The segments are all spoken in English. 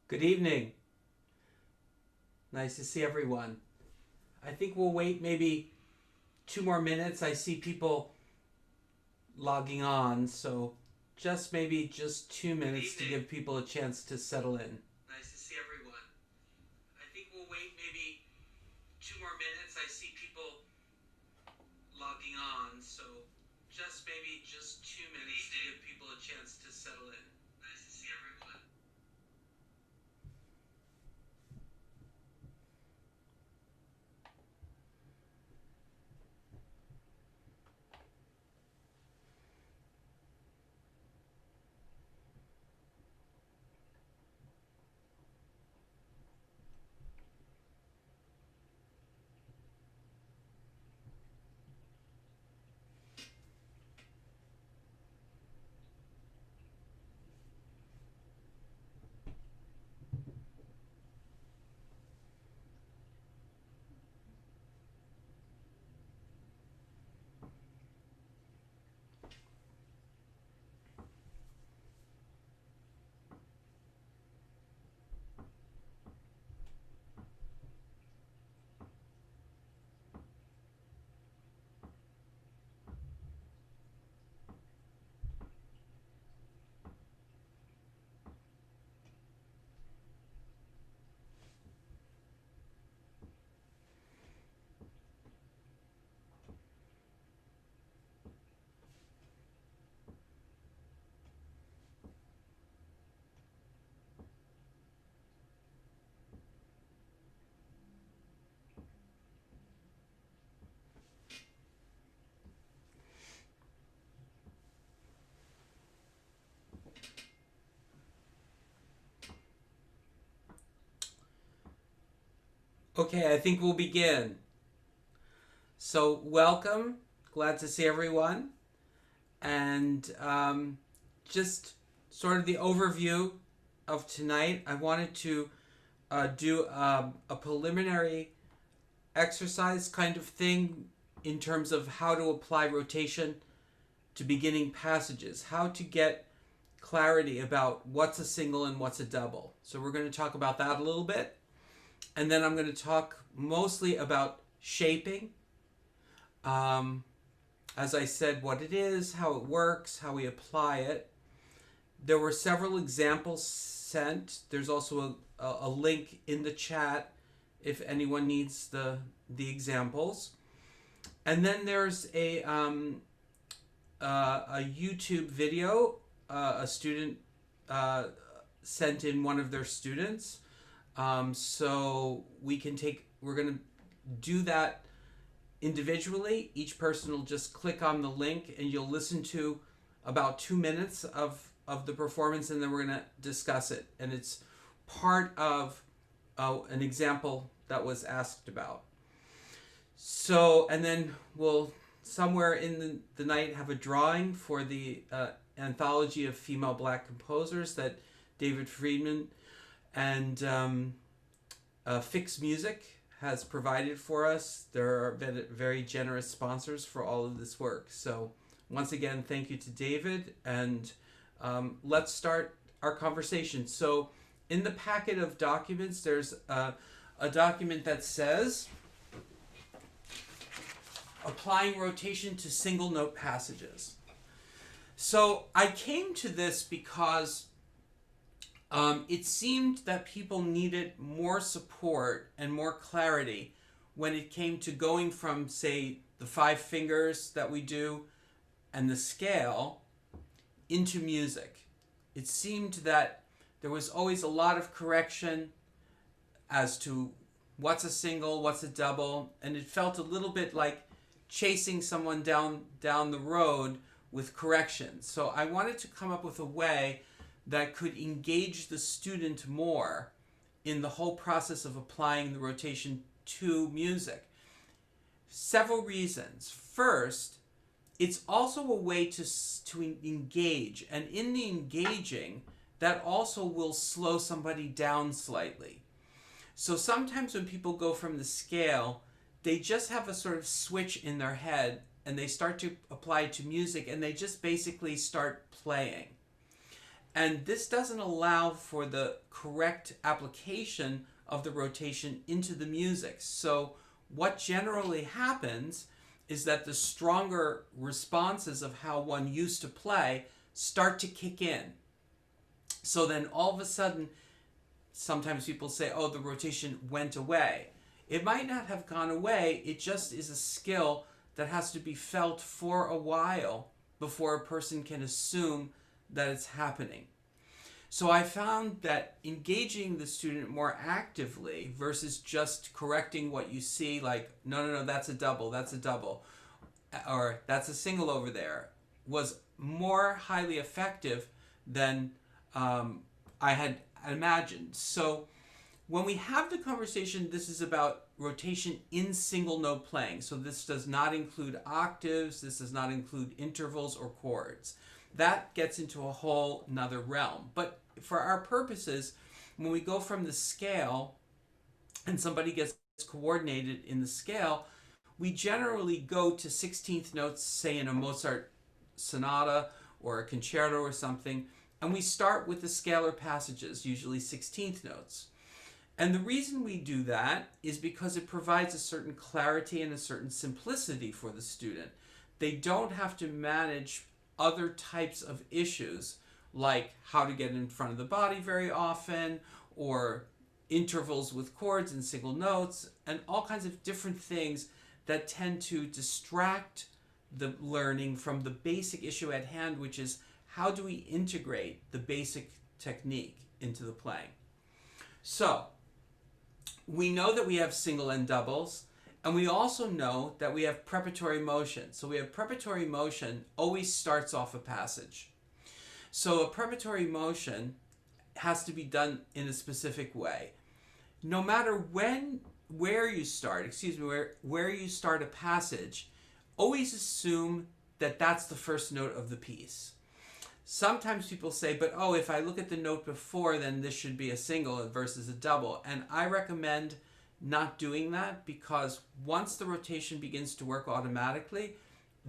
Good evening. Nice to see everyone. I think we'll wait maybe 2 more minutes. I see people logging on, so just 2 minutes to give people a chance to settle in. Nice to see everyone. I think we'll wait maybe 2 more minutes. I see people logging on, so just 2 minutes to give people a chance to settle in. Nice to see everyone. Okay, I think we'll begin. So, welcome. Glad to see everyone. And just sort of the overview of tonight, I wanted to do a preliminary exercise kind of thing in terms of how to apply rotation to beginning passages, how to get clarity about what's a single and what's a double. So, we're going to talk about that a little bit. And then I'm going to talk mostly about shaping. As I said, what it is, how it works, how we apply it. There were several examples sent. There's also a link in the chat if anyone needs the examples. And then there's a YouTube video. A student sent in one of their students. So we're going to do that individually. Each person will just click on the link and you'll listen to about 2 minutes of the performance, and then we're going to discuss it. And it's part of an example that was asked about. So, and then we'll somewhere in the night have a drawing for the anthology of female black composers that David Friedman and Fix Music has provided for us. There are very generous sponsors for all of this work. So once again, thank you to David, and let's start our conversation. So in the packet of documents, there's a document that says applying rotation to single note passages. So I came to this because it seemed that people needed more support and more clarity when it came to going from, say, the 5 fingers that we do and the scale into music. It seemed that there was always a lot of correction as to what's a single, what's a double, and it felt a little bit like chasing someone down the road with corrections. So I wanted to come up with a way that could engage the student more in the whole process of applying the rotation to music. Several reasons. First, it's also a way to engage, and in the engaging, that also will slow somebody down slightly. So sometimes when people go from the scale, they just have a sort of switch in their head and they start to apply it to music, and they just basically start playing. And this doesn't allow for the correct application of the rotation into the music. So what generally happens is that the stronger responses of how one used to play start to kick in. So then all of a sudden, sometimes people say, oh, the rotation went away. It might not have gone away. It just is a skill that has to be felt for a while before a person can assume that it's happening. So I found that engaging the student more actively versus just correcting what you see, like, no, that's a double, or that's a single over there, was more highly effective than I had imagined. So when we have the conversation, this is about rotation in single note playing. So this does not include octaves, this does not include intervals or chords. That gets into a whole nother realm. But for our purposes, when we go from the scale and somebody gets coordinated in the scale, we generally go to 16th notes, say in a Mozart sonata or a concerto or something, and we start with the scalar passages, usually 16th notes. And the reason we do that is because it provides a certain clarity and a certain simplicity for the student. They don't have to manage other types of issues like how to get in front of the body very often, or intervals with chords and single notes, and all kinds of different things that tend to distract the learning from the basic issue at hand, which is how do we integrate the basic technique into the playing. So we know that we have single and doubles, and we also know that we have preparatory motion. So we have preparatory motion always starts off a passage. So a preparatory motion has to be done in a specific way. No matter where you start a passage, always assume that that's the first note of the piece. Sometimes people say, but oh, if I look at the note before, then this should be a single versus a double. And I recommend not doing that, because once the rotation begins to work automatically,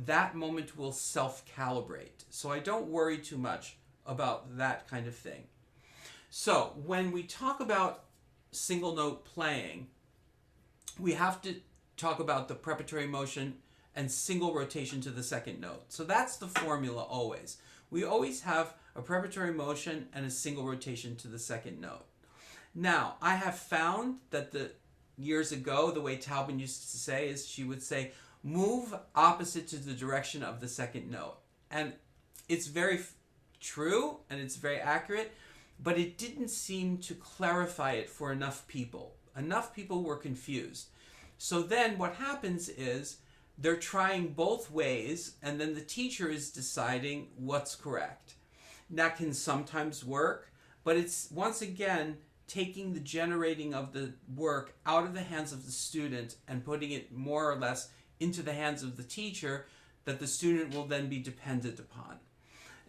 that moment will self-calibrate. So I don't worry too much about that kind of thing. So when we talk about single note playing, we have to talk about the preparatory motion and single rotation to the second note. So that's the formula always. We always have a preparatory motion and a single rotation to the second note. Now, I have found that years ago, the way Taubman used to say is she would say, move opposite to the direction of the second note. And it's very true and it's very accurate, but it didn't seem to clarify it for enough people. Enough people were confused. So then what happens is they're trying both ways, and then the teacher is deciding what's correct. That can sometimes work, but it's, once again, taking the generating of the work out of the hands of the student and putting it more or less into the hands of the teacher that the student will then be dependent upon.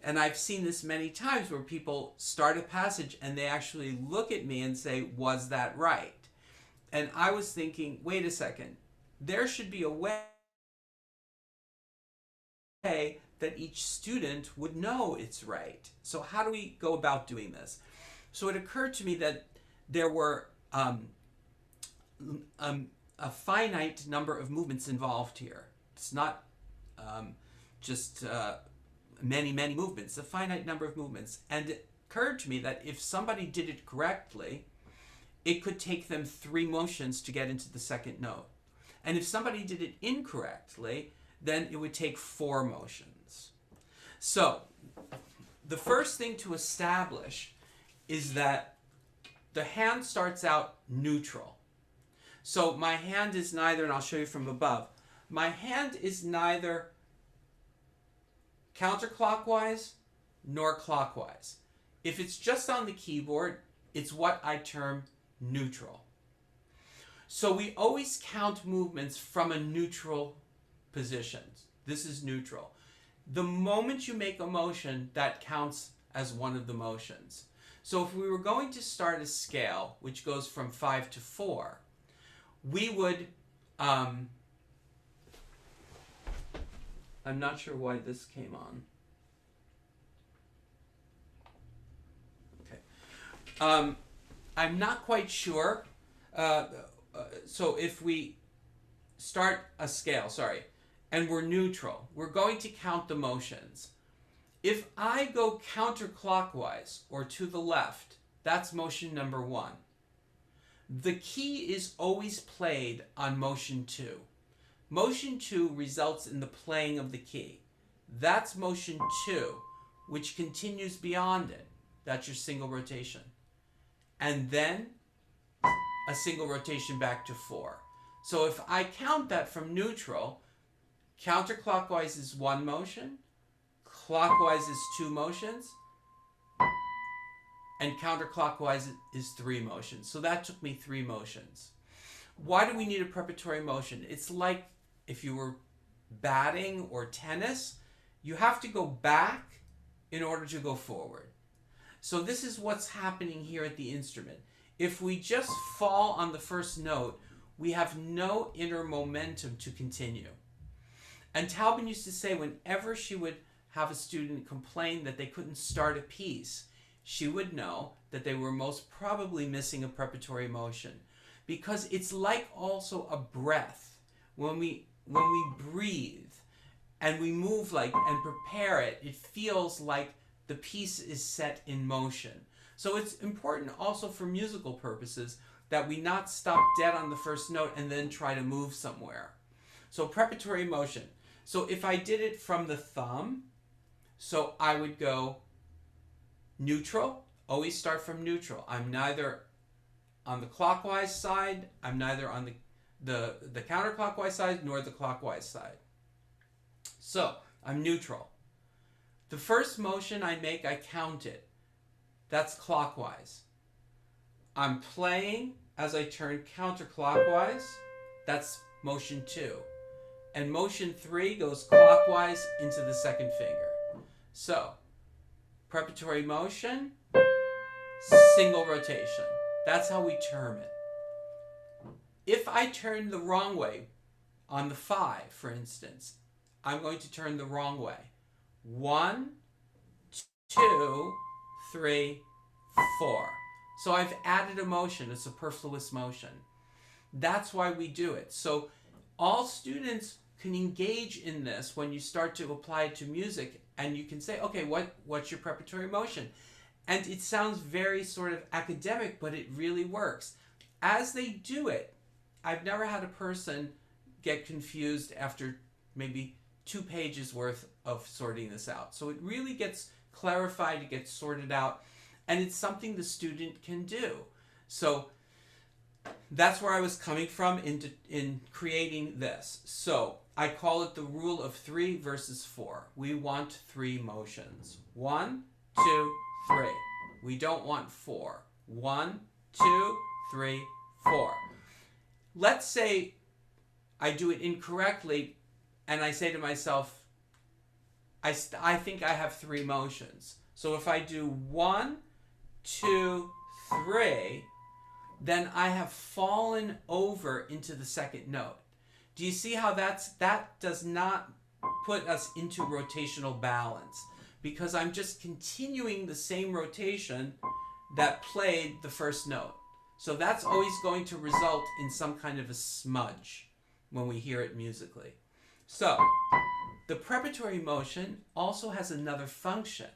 And I've seen this many times where people start a passage and they actually look at me and say, was that right? And I was thinking, wait a second, there should be a way that each student would know it's right. So how do we go about doing this? So it occurred to me that there were a finite number of movements involved here. It's not just many movements, a finite number of movements. And it occurred to me that if somebody did it correctly, it could take them 3 motions to get into the second note. And if somebody did it incorrectly, then it would take 4 motions. So the first thing to establish is that the hand starts out neutral. So my hand is neither, and I'll show you from above, my hand is neither counterclockwise nor clockwise. If it's just on the keyboard, it's what I term neutral. So we always count movements from a neutral position. This is neutral. The moment you make a motion, that counts as one of the motions. So if we were going to start a scale, which goes from 5 to 4, we would, I'm not sure why this came on. I'm not quite sure. So if we start a scale, sorry, and we're neutral, we're going to count the motions. If I go counterclockwise or to the left, that's motion number 1. The key is always played on motion 2. Motion 2 results in the playing of the key. That's motion 2, which continues beyond it. That's your single rotation. And then a single rotation back to 4. So if I count that from neutral, counterclockwise is 1 motion, clockwise is 2 motions, and counterclockwise is 3 motions. So that took me 3 motions. Why do we need a preparatory motion? It's like if you were batting or tennis, you have to go back in order to go forward. So this is what's happening here at the instrument. If we just fall on the first note, we have no inner momentum to continue. And Taubman used to say whenever she would have a student complain that they couldn't start a piece, she would know that they were most probably missing a preparatory motion, because it's like also a breath. When we breathe and we move like and prepare it, it feels like the piece is set in motion. So it's important also for musical purposes that we not stop dead on the first note and then try to move somewhere. So preparatory motion. So if I did it from the thumb, so I would go neutral, always start from neutral. I'm neither on the clockwise side, I'm neither on the counterclockwise side nor the clockwise side. So I'm neutral. The first motion I make, I count it. That's clockwise. I'm playing as I turn counterclockwise. That's motion 2. And motion 3 goes clockwise into the second finger. So, preparatory motion, single rotation. That's how we term it. If I turn the wrong way, on the 5, for instance, I'm going to turn the wrong way. 1, 2, 3, 4. So I've added a motion, a superfluous motion. That's why we do it. So all students can engage in this when you start to apply it to music, and you can say, okay, what's your preparatory motion? And it sounds very sort of academic, but it really works. As they do it, I've never had a person get confused after maybe 2 pages worth of sorting this out. So it really gets clarified, it gets sorted out, and it's something the student can do. So that's where I was coming from in creating this. So I call it the rule of 3 versus 4. We want 3 motions. 1, 2, 3. We don't want 4. 1, 2, 3, 4. Let's say I do it incorrectly and I say to myself, I think I have 3 motions. So if I do 1, 2, 3, then I have fallen over into the second note. Do you see how that does not put us into rotational balance? Because I'm just continuing the same rotation that played the first note. So that's always going to result in some kind of a smudge when we hear it musically. So the preparatory motion also has another function.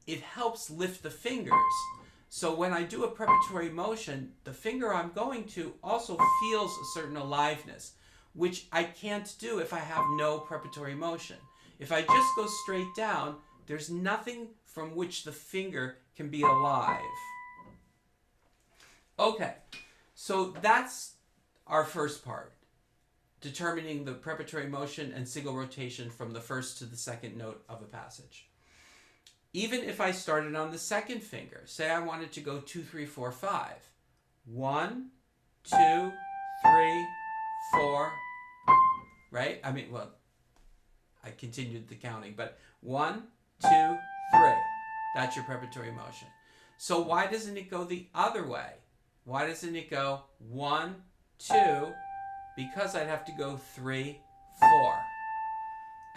It helps lift the fingers. So when I do a preparatory motion, the finger I'm going to also feels a certain aliveness, which I can't do if I have no preparatory motion. If I just go straight down, there's nothing from which the finger can be alive. Okay, so that's our first part, determining the preparatory motion and single rotation from the first to the second note of a passage. Even if I started on the second finger, say I wanted to go 2, 3, 4, 5. 1, 2, 3, 4, right? I mean, well, I continued the counting, but 1, 2, 3. That's your preparatory motion. So why doesn't it go the other way? Why doesn't it go 1, 2? Because I'd have to go 3, 4.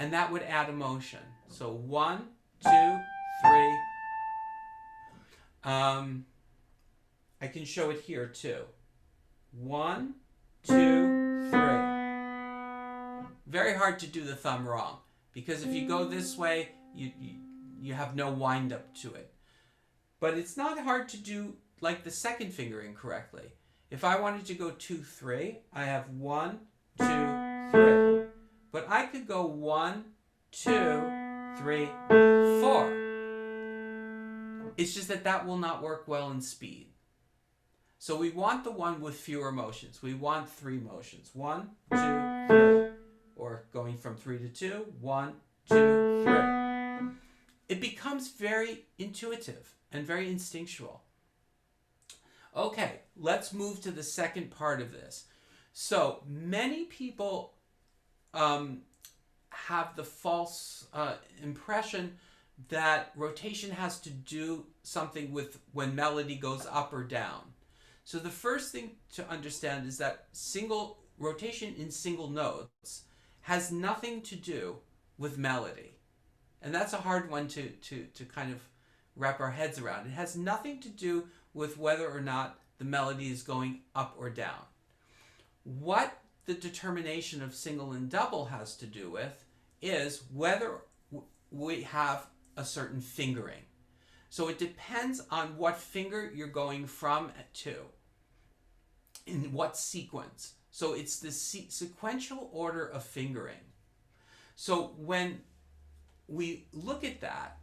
And that would add a motion. So 1, 2, 3. I can show it here too. 1, 2, 3. Very hard to do the thumb wrong, because if you go this way, you have no wind up to it. But it's not hard to do like the second finger incorrectly. If I wanted to go 2, 3, I have 1, 2, 3. But I could go 1, 2, 3, 4. It's just that that will not work well in speed. So we want the one with fewer motions. We want 3 motions. 1, 2, 3. Or going from 3 to 2. 1, 2, 3. It becomes very intuitive and very instinctual. Okay, let's move to the second part of this. So many people have the false impression that rotation has to do something with when melody goes up or down. So the first thing to understand is that rotation in single notes has nothing to do with melody. And that's a hard one to kind of wrap our heads around. It has nothing to do with whether or not the melody is going up or down. What the determination of single and double has to do with is whether we have a certain fingering. So it depends on what finger you're going from to, in what sequence. So it's the sequential order of fingering. So when we look at that,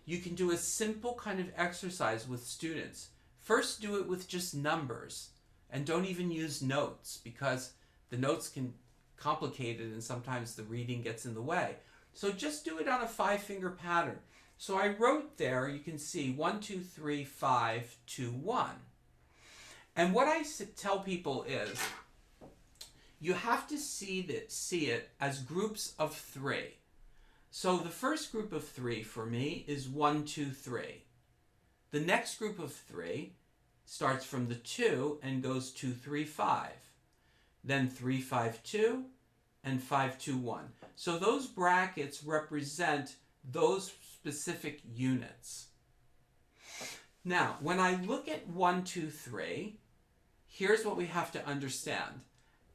you can do a simple kind of exercise with students. First, do it with just numbers and don't even use notes, because the notes can complicate it and sometimes the reading gets in the way. So just do it on a 5-finger pattern. So I wrote there, you can see 1, 2, 3, 5, 2, 1. And what I tell people is you have to see it as groups of 3. So the first group of 3 for me is 1, 2, 3. The next group of 3 starts from the 2 and goes 2, 3, 5. Then 3, 5, 2, and 5, 2, 1. So those brackets represent those specific units. Now, when I look at 1, 2, 3, here's what we have to understand.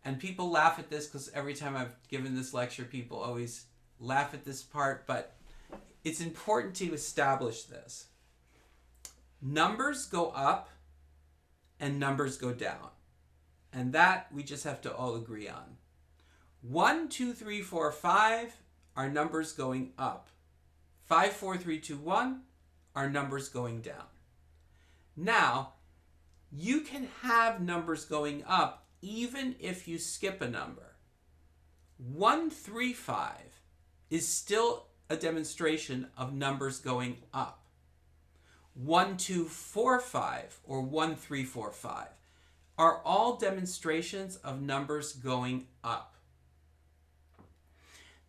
And people laugh at this because every time I've given this lecture, people always laugh at this part, but it's important to establish this. Numbers go up and numbers go down. And that we just have to all agree on. 1, 2, 3, 4, 5 are numbers going up. 5, 4, 3, 2, 1 are numbers going down. Now, you can have numbers going up even if you skip a number. 1, 3, 5 is still a demonstration of numbers going up. 1, 2, 4, 5 or 1, 3, 4, 5 are all demonstrations of numbers going up.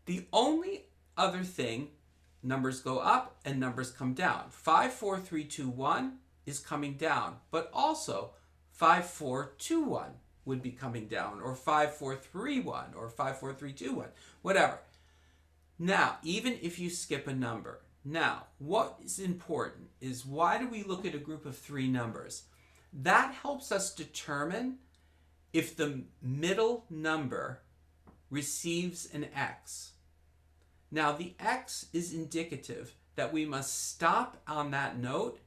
The only other thing, numbers go up and numbers come down. 5, 4, 3, 2, 1 is coming down, but also 5, 4, 2, 1 would be coming down, or 5, 4, 3, 1, or 5, 4, 3, 2, 1, whatever. Now, even if you skip a number. Now, what is important is, why do we look at a group of 3 numbers? That helps us determine if the middle number receives an X. Now, the X is indicative that we must stop on that note,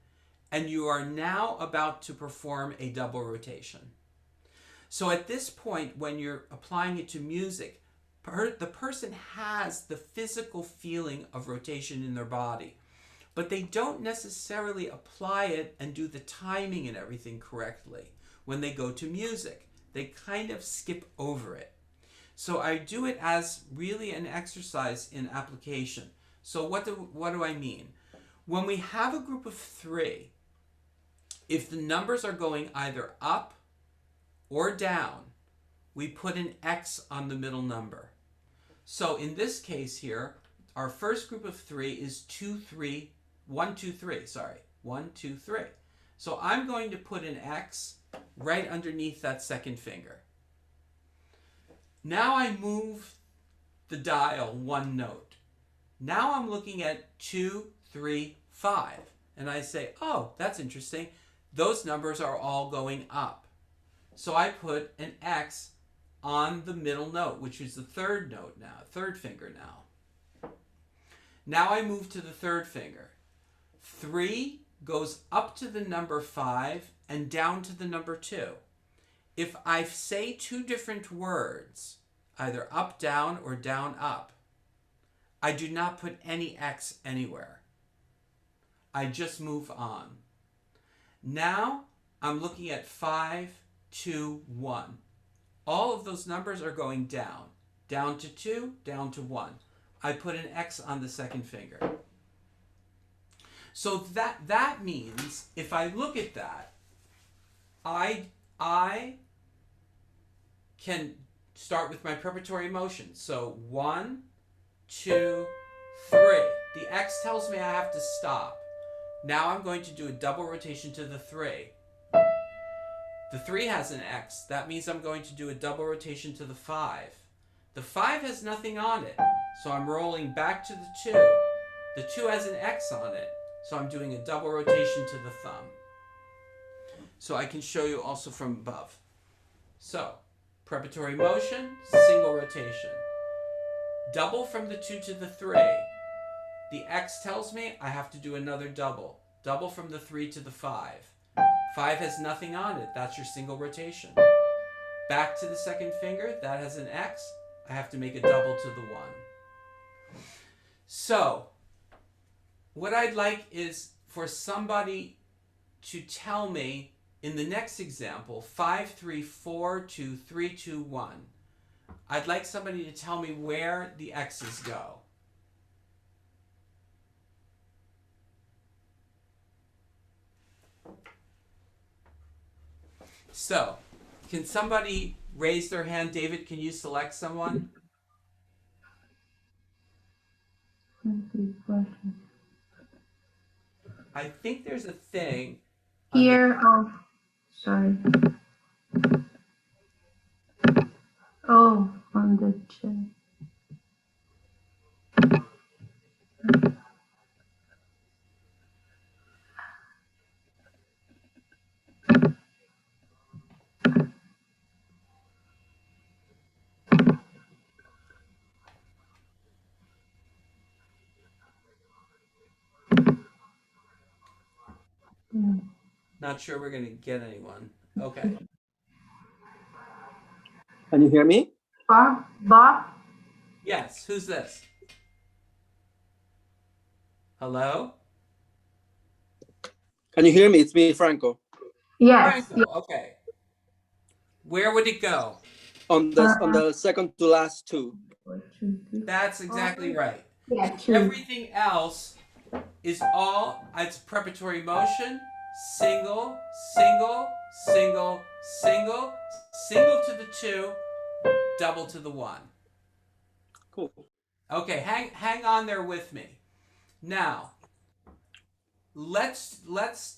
and you are now about to perform a double rotation. So at this point, when you're applying it to music, the person has the physical feeling of rotation in their body, but they don't necessarily apply it and do the timing and everything correctly. When they go to music, they kind of skip over it. So I do it as really an exercise in application. So what do I mean? When we have a group of 3, if the numbers are going either up or down, we put an X on the middle number. So in this case here, our first group of 3 is 1, 2, 3. So I'm going to put an X right underneath that second finger. Now I move the dial 1 note. Now I'm looking at 2, 3, 5. And I say, oh, that's interesting. those numbers are all going up. So I put an X on the middle note, which is the third note now, third finger now. Now I move to the third finger. 3 goes up to the number 5 and down to the number 2. If I say two different words, either up, down, or down, up, I do not put any X anywhere. I just move on. Now I'm looking at 5, 2, 1. All of those numbers are going down. Down to 2, down to 1. I put an X on the second finger. So that means if I look at that, I can start with my preparatory motion. So 1, 2, 3. The X tells me I have to stop. Now I'm going to do a double rotation to the 3. The 3 has an X. That means I'm going to do a double rotation to the 5. The 5 has nothing on it, so I'm rolling back to the 2. The 2 has an X on it, so I'm doing a double rotation to the thumb. So I can show you also from above. So, preparatory motion, single rotation. Double from the 2 to the 3. The X tells me I have to do another double. Double from the 3 to the 5. 5 has nothing on it. That's your single rotation. Back to the second finger. That has an X. I have to make a double to the 1. So, what I'd like is for somebody to tell me in the next example, 5, 3, 4, 2, 3, 2, 1. I'd like somebody to tell me where the X's go. So, can somebody raise their hand? David, can you select someone? I think there's a thing. Here, oh, sorry. Oh, on the chat. Not sure we're going to get anyone. Okay. Can you hear me? Bob? Yes, who's this? Hello? Can you hear me? It's me, Franco. Yes. Franco, okay. Where would it go? On the second to last 2. That's exactly right. Yeah, 2. Everything else is all, it's preparatory motion, single, single, single, single, single to the 2, double to the 1. Cool. Okay, hang on there with me. Now, let's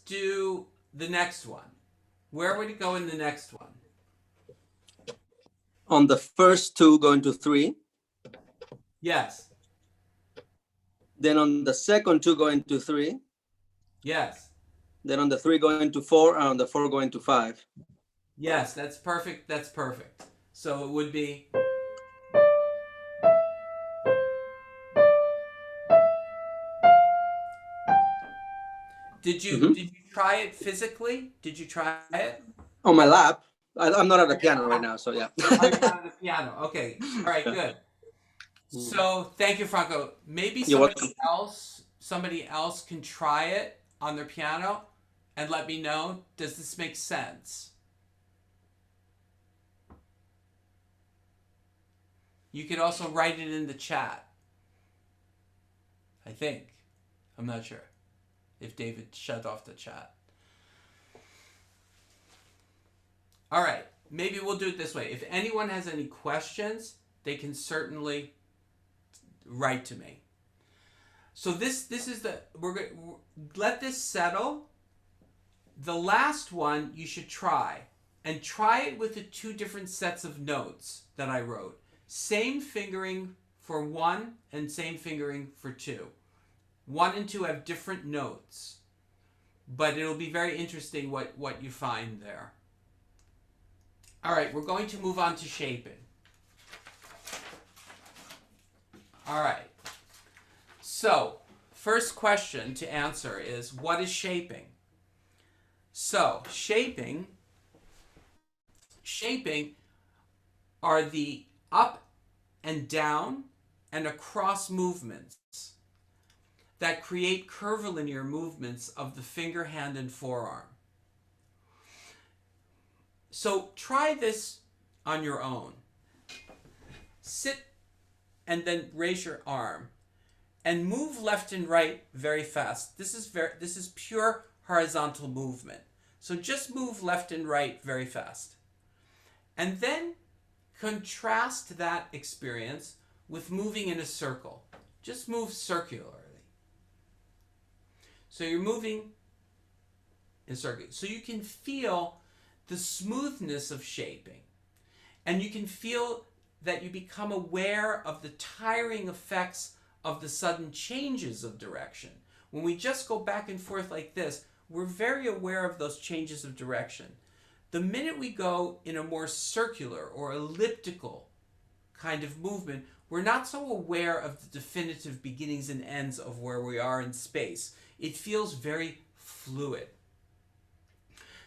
do the next one. Where would it go in the next one? On the first 2 going to 3. Yes. Then on the second 2 going to 3. Yes. Then on the 3 going to 4, and on the 4 going to 5. Yes, that's perfect. That's perfect. So it would be. Did you try it physically? Did you try it? On my lap. I'm not at the piano right now, so yeah. I'm not at the piano. Okay. All right, good. So thank you, Franco. Maybe somebody else can try it on their piano and let me know. Does this make sense? You could also write it in the chat. I think. I'm not sure if David shut off the chat. All right. Maybe we'll do it this way. If anyone has any questions, they can certainly write to me. So this is the, we're going to let this settle. The last one you should try, and try it with the 2 different sets of notes that I wrote. Same fingering for 1 and same fingering for 2. 1 and 2 have different notes. but it'll be very interesting what you find there. All right, we're going to move on to shaping. All right. So, first question to answer is, what is shaping? So, shaping are the up and down and across movements that create curvilinear movements of the finger, hand, and forearm. So try this on your own. Sit and then raise your arm and move left and right very fast. This is pure horizontal movement. So just move left and right very fast. And then contrast that experience with moving in a circle. Just move circularly. So you're moving in a circle. So you can feel the smoothness of shaping. And you can feel that you become aware of the tiring effects of the sudden changes of direction. When we just go back and forth like this, we're very aware of those changes of direction. The minute we go in a more circular or elliptical kind of movement, we're not so aware of the definitive beginnings and ends of where we are in space. It feels very fluid.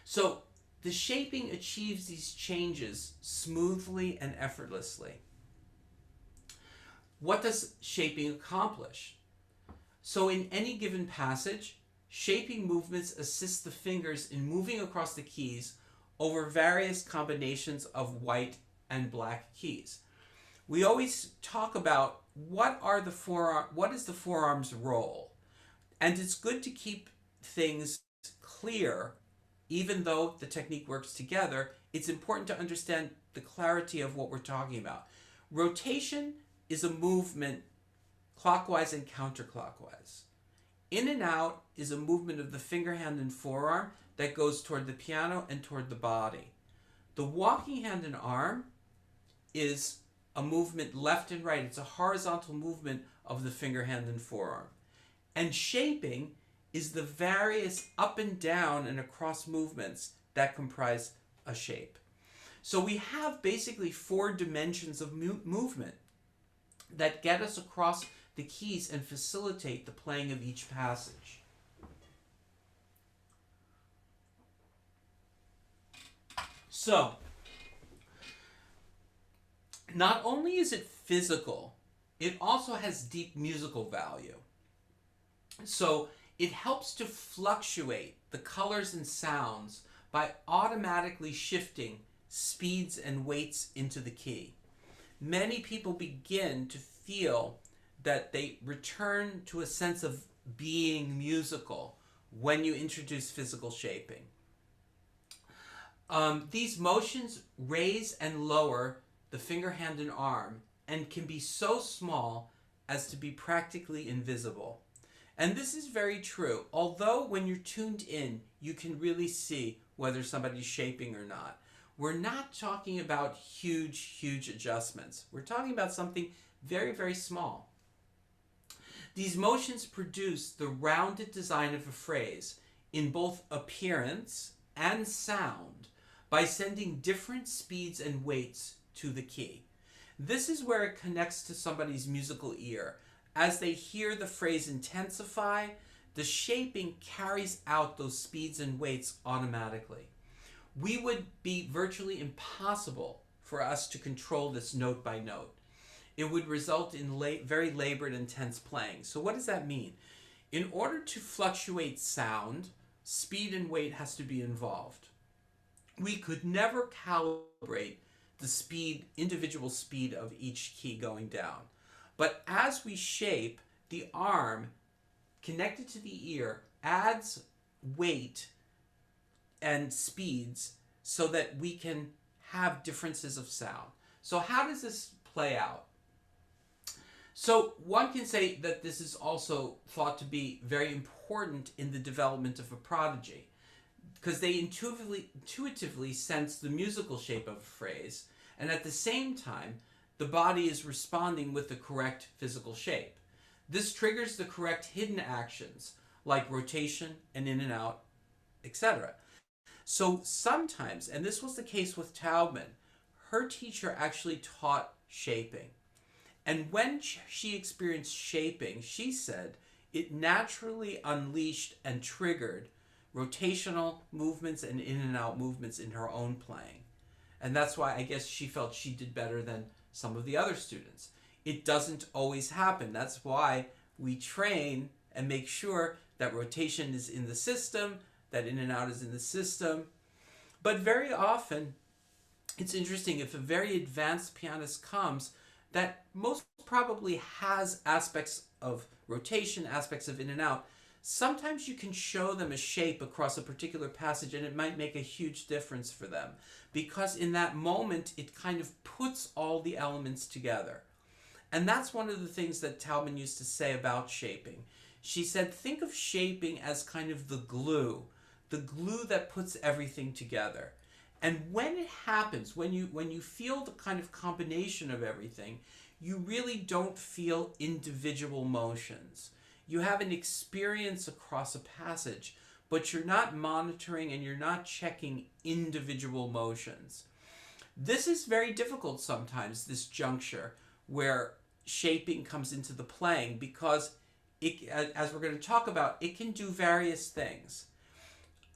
So the shaping achieves these changes smoothly and effortlessly. What does shaping accomplish? So in any given passage, shaping movements assist the fingers in moving across the keys over various combinations of white and black keys. We always talk about what is the forearm's role? And it's good to keep things clear. Even though the technique works together, it's important to understand the clarity of what we're talking about. Rotation is a movement clockwise and counterclockwise. In and out is a movement of the finger, hand, and forearm that goes toward the piano and toward the body. The walking hand and arm is a movement left and right. It's a horizontal movement of the finger, hand, and forearm. And shaping is the various up and down and across movements that comprise a shape. So we have basically 4 dimensions of movement that get us across the keys and facilitate the playing of each passage. So, not only is it physical, it also has deep musical value. So, it helps to fluctuate the colors and sounds by automatically shifting speeds and weights into the key. Many people begin to feel that they return to a sense of being musical when you introduce physical shaping. These motions raise and lower the finger, hand, and arm and can be so small as to be practically invisible. And this is very true. Although when you're tuned in, you can really see whether somebody's shaping or not. We're not talking about huge adjustments. We're talking about something very, very small. These motions produce the rounded design of a phrase in both appearance and sound by sending different speeds and weights to the key. This is where it connects to somebody's musical ear. As they hear the phrase intensify, the shaping carries out those speeds and weights automatically. We would be virtually impossible for us to control this note by note. It would result in very labored, intense playing. So what does that mean? In order to fluctuate sound, speed and weight has to be involved. We could never calibrate the individual speed of each key going down. But as we shape, the arm connected to the ear adds weight and speeds so that we can have differences of sound. So how does this play out? So one can say that this is also thought to be very important in the development of a prodigy, because they intuitively sense the musical shape of a phrase, and at the same time, the body is responding with the correct physical shape. This triggers the correct hidden actions, like rotation and in and out, etc. So sometimes, and this was the case with Taubman, her teacher actually taught shaping. And when she experienced shaping, she said it naturally unleashed and triggered rotational movements and in and out movements in her own playing. And that's why I guess she felt she did better than some of the other students. It doesn't always happen. That's why we train and make sure that rotation is in the system, that in and out is in the system. But very often, it's interesting, if a very advanced pianist comes that most probably has aspects of rotation, aspects of in and out, sometimes you can show them a shape across a particular passage and it might make a huge difference for them, because in that moment it kind of puts all the elements together. And that's one of the things that Taubman used to say about shaping. She said, think of shaping as kind of the glue that puts everything together. And when it happens, when you feel the kind of combination of everything, you really don't feel individual motions. You have an experience across a passage, but you're not monitoring and you're not checking individual motions. This is very difficult sometimes, this juncture where shaping comes into the playing, because it, as we're going to talk about, it can do various things.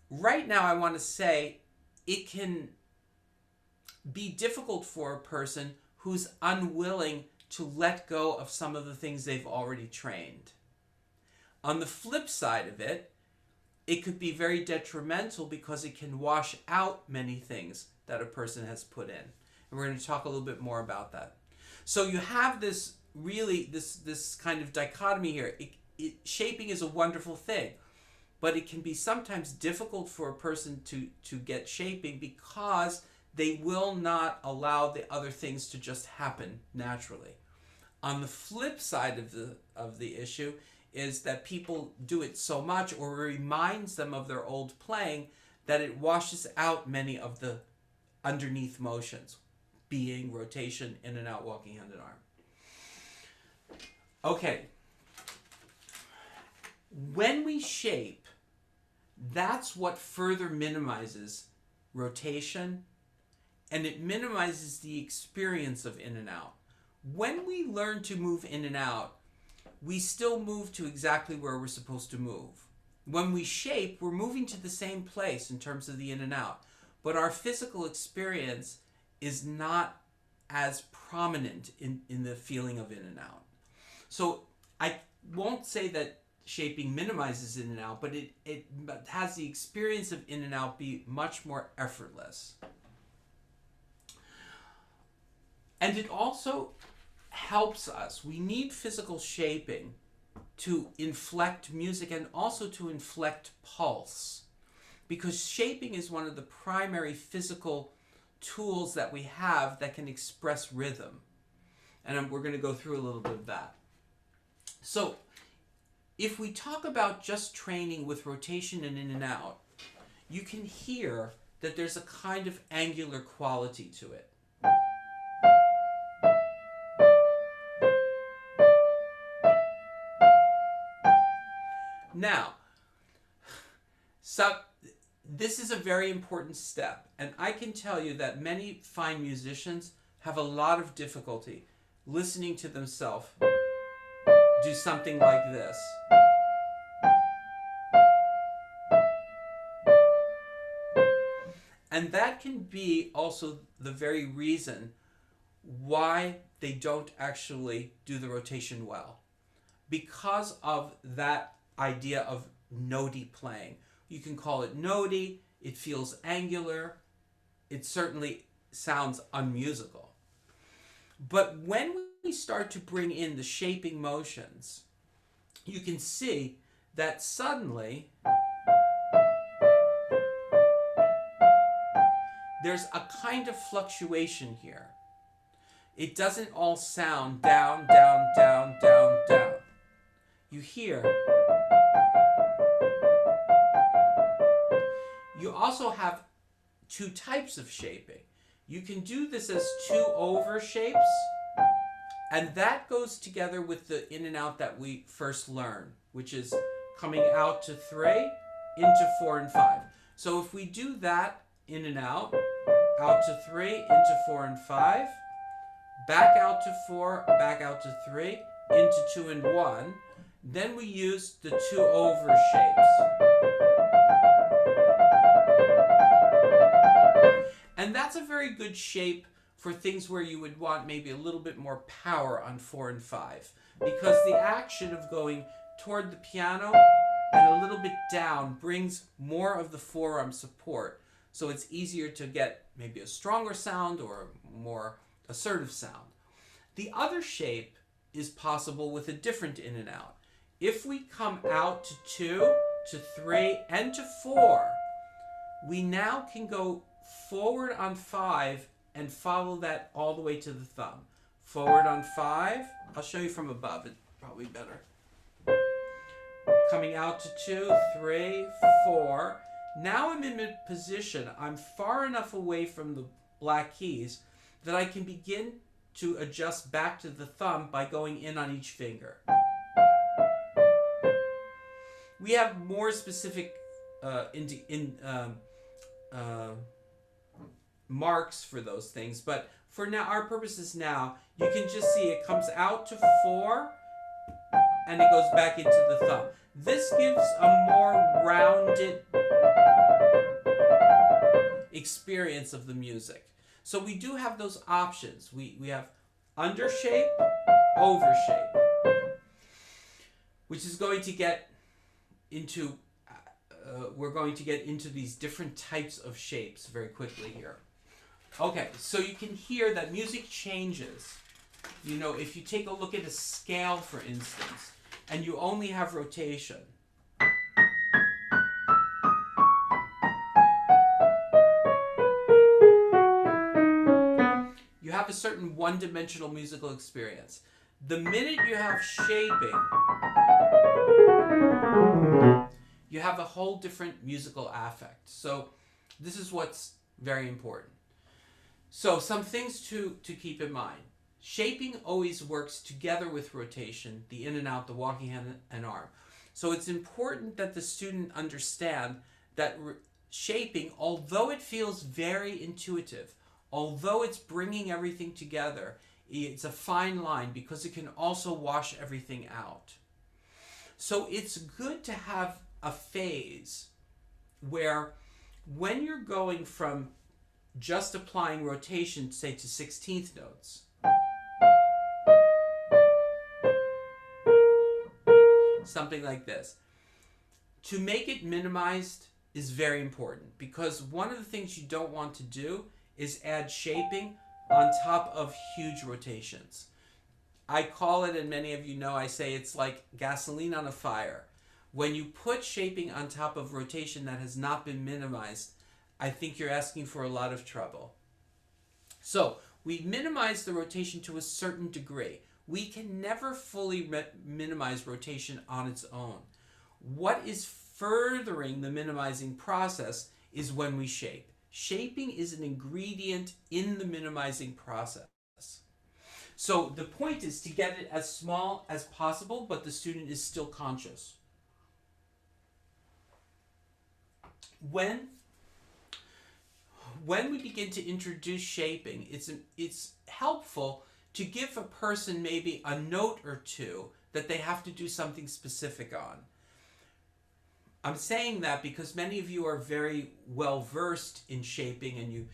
Right now, I want to say it can be difficult for a person who's unwilling to let go of some of the things they've already trained. On the flip side of it, it could be very detrimental because it can wash out many things that a person has put in. And we're going to talk a little bit more about that. So you have this really, this kind of dichotomy here. Shaping is a wonderful thing, but it can be sometimes difficult for a person to get shaping because they will not allow the other things to just happen naturally. On the flip side of the issue is that people do it so much, or reminds them of their old playing, that it washes out many of the underneath motions, being rotation, in and out, walking hand in arm. Okay. When we shape, that's what further minimizes rotation, and it minimizes the experience of in and out. When we learn to move in and out, we still move to exactly where we're supposed to move. When we shape, we're moving to the same place in terms of the in and out, but our physical experience is not as prominent in the feeling of in and out. So I won't say that shaping minimizes in and out, but it has the experience of in and out be much more effortless. And it also helps us. We need physical shaping to inflect music and also to inflect pulse, because shaping is one of the primary physical tools that we have that can express rhythm. And we're going to go through a little bit of that. So if we talk about just training with rotation and in and out, you can hear that there's a kind of angular quality to it. Now, so this is a very important step, and I can tell you that many fine musicians have a lot of difficulty listening to themselves do something like this. And that can be also the very reason why they don't actually do the rotation well, because of that idea of noddy playing. You can call it noddy, it feels angular, it certainly sounds unmusical. But when we start to bring in the shaping motions, you can see that suddenly there's a kind of fluctuation here. It doesn't all sound down, down, down, down, down. You hear. You also have two types of shaping. You can do this as two over shapes, and that goes together with the in and out that we first learned, which is coming out to 3 into 4 and 5. So if we do that in and out to 3, into 4 and 5, back out to 4, back out to 3, into 2 and 1, then we use the 2 over shapes. And that's a very good shape for things where you would want maybe a little bit more power on 4 and 5, because the action of going toward the piano and a little bit down brings more of the forearm support. So it's easier to get maybe a stronger sound or a more assertive sound. The other shape is possible with a different in and out. If we come out to 2, to 3, and to 4, we now can go forward on 5 and follow that all the way to the thumb. Forward on 5. I'll show you from above. It's probably better. Coming out to 2, 3, 4. Now I'm in a position, I'm far enough away from the black keys that I can begin to adjust back to the thumb by going in on each finger. We have more specific marks for those things, but for now, our purposes now, you can just see it comes out to 4 and it goes back into the thumb. This gives a more rounded experience of the music. So we do have those options. We have under shape, over shape, which is going to get into, we're going to get into these different types of shapes very quickly here. Okay, so you can hear that music changes. You know, if you take a look at a scale, for instance, and you only have rotation, you have a certain one-dimensional musical experience. The minute you have shaping, you have a whole different musical affect. So this is what's very important. So some things to keep in mind. Shaping always works together with rotation, the in and out, the walking hand and arm. So it's important that the student understand that shaping, although it feels very intuitive, although it's bringing everything together, it's a fine line because it can also wash everything out. So it's good to have a phase where when you're going from just applying rotation, say to 16th notes, something like this, to make it minimized is very important, because one of the things you don't want to do is add shaping on top of huge rotations. I call it, and many of you know, I say it's like gasoline on a fire. When you put shaping on top of rotation that has not been minimized, I think you're asking for a lot of trouble. So we minimize the rotation to a certain degree. We can never fully minimize rotation on its own. What is furthering the minimizing process is when we shape. Shaping is an ingredient in the minimizing process. So the point is to get it as small as possible, but the student is still conscious. When we begin to introduce shaping, it's helpful to give a person maybe a note or two that they have to do something specific on. I'm saying that because many of you are very well versed in shaping, and you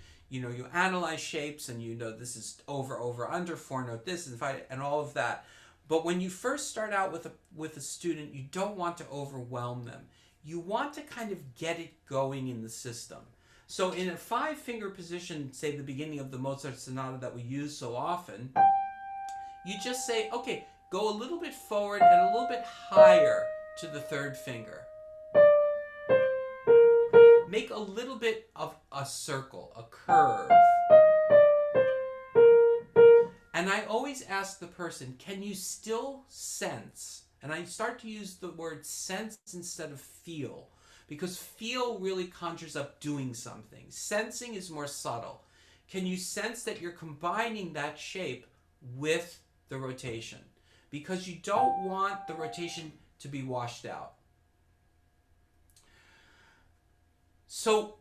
analyze shapes, and you know this is over, under, 4-note this, and 5, and all of that. But when you first start out with a student, you don't want to overwhelm them. You want to kind of get it going in the system. So in a 5-finger position, say the beginning of the Mozart sonata that we use so often, you just say, okay, go a little bit forward and a little bit higher to the 3rd finger. Make a little bit of a circle, a curve. And I always ask the person, can you still sense? And I start to use the word sense instead of feel, because feel really conjures up doing something. Sensing is more subtle. Can you sense that you're combining that shape with the rotation? Because you don't want the rotation to be washed out. So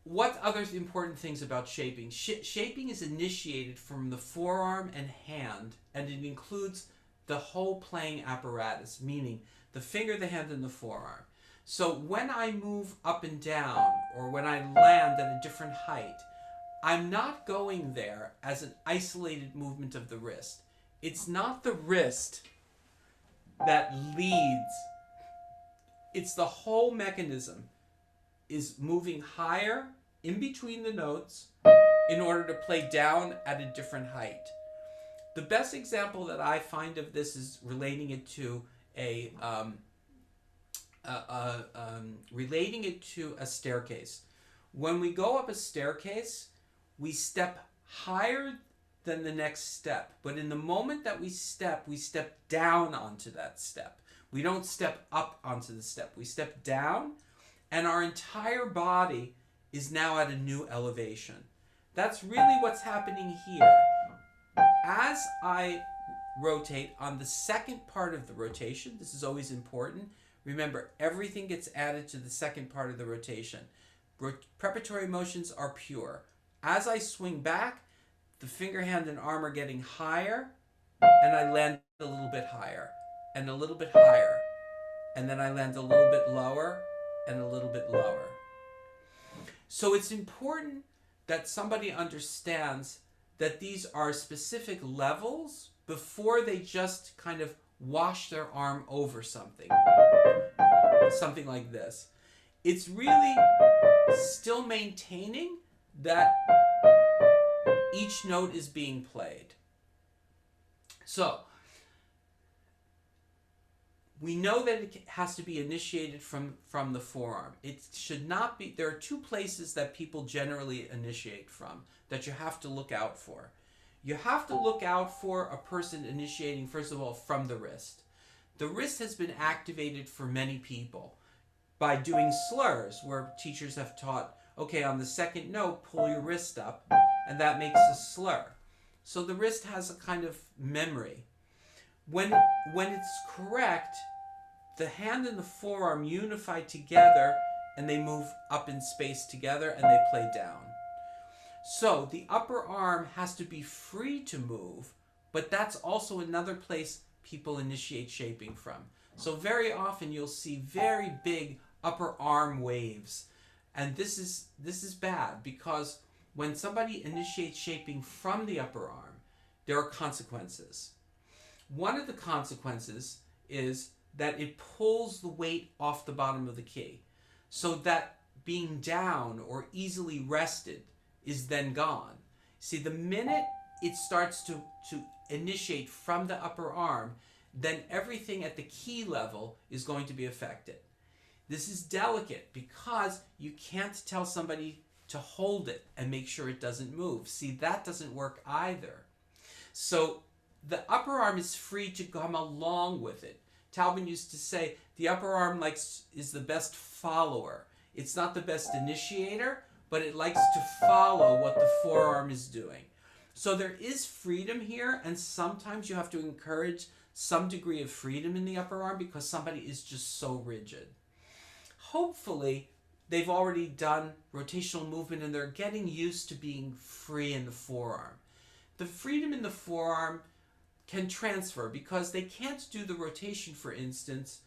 what other important things about shaping? Shaping is initiated from the forearm and hand, and it includes the whole playing apparatus, meaning the finger, the hand, and the forearm. So when I move up and down, or when I land at a different height, I'm not going there as an isolated movement of the wrist. It's not the wrist that leads. It's the whole mechanism is moving higher in between the notes in order to play down at a different height. The best example that I find of this is relating it to a staircase. When we go up a staircase, we step higher than the next step. But in the moment that we step down onto that step. We don't step up onto the step. We step down, and our entire body is now at a new elevation. That's really what's happening here. As I rotate on the second part of the rotation, this is always important. Remember, everything gets added to the second part of the rotation. Preparatory motions are pure. As I swing back, the finger, hand, and arm are getting higher, and I land a little bit higher, and a little bit higher, and then I land a little bit lower, and a little bit lower. So it's important that somebody understands that these are specific levels before they just kind of wash their arm over something like this. It's really still maintaining that each note is being played. So we know that it has to be initiated from the forearm. It should not be. There are two places that people generally initiate from that you have to look out for. You have to look out for a person initiating, first of all, from the wrist. The wrist has been activated for many people by doing slurs, where teachers have taught, okay, on the second note, pull your wrist up, and that makes a slur. So the wrist has a kind of memory. When it's correct, the hand and the forearm unify together, and they move up in space together, and they play down. So the upper arm has to be free to move, but that's also another place people initiate shaping from. So very often you'll see very big upper arm waves. And this is bad, because when somebody initiates shaping from the upper arm, there are consequences. One of the consequences is that it pulls the weight off the bottom of the key, so that being down or easily rested is then gone. See, the minute it starts to initiate from the upper arm, then everything at the key level is going to be affected. This is delicate because you can't tell somebody to hold it and make sure it doesn't move. See, that doesn't work either. So the upper arm is free to come along with it. Taubman used to say the upper arm is the best follower. It's not the best initiator, but it likes to follow what the forearm is doing. So there is freedom here, and sometimes you have to encourage some degree of freedom in the upper arm because somebody is just so rigid. Hopefully, they've already done rotational movement and they're getting used to being free in the forearm. The freedom in the forearm can transfer because they can't do the rotation, for instance,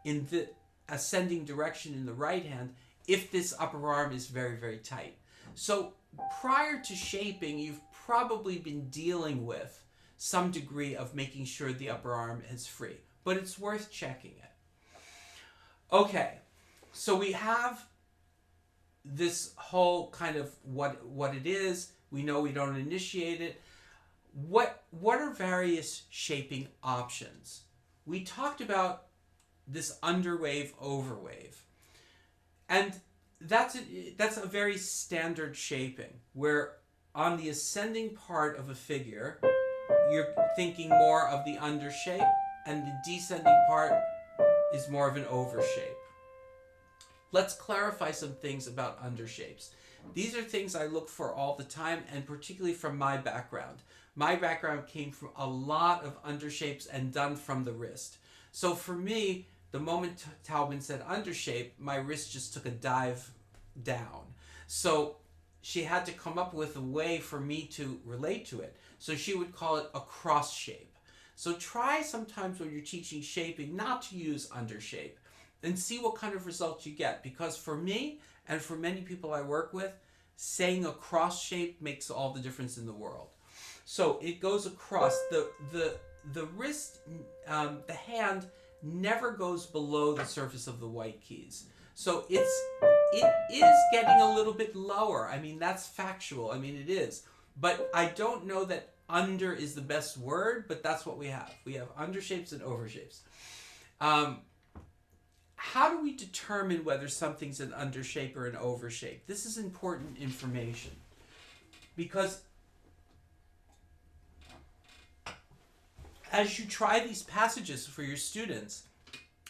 in the ascending direction in the right hand if this upper arm is very, very tight. So prior to shaping, you've probably been dealing with some degree of making sure the upper arm is free, but it's worth checking it. Okay, so we have this whole kind of what it is. We know we don't initiate it. What are various shaping options? We talked about this underwave, overwave. And that's a very standard shaping, where on the ascending part of a figure, you're thinking more of the under shape, and the descending part is more of an over shape. Let's clarify some things about under shapes. These are things I look for all the time, and particularly from my background. My background came from a lot of under shapes and done from the wrist. So for me, the moment Taubman said under shape, my wrist just took a dive down. So she had to come up with a way for me to relate to it. So she would call it a cross shape. So try sometimes when you're teaching shaping not to use undershape and see what kind of results you get. Because for me and for many people I work with, saying a cross shape makes all the difference in the world. So it goes across. The wrist, the hand never goes below the surface of the white keys. So it is getting a little bit lower. I mean, that's factual. I mean, it is. But I don't know that under is the best word, but that's what we have. We have undershapes and overshapes. How do we determine whether something's an undershape or an overshape? This is important information because as you try these passages for your students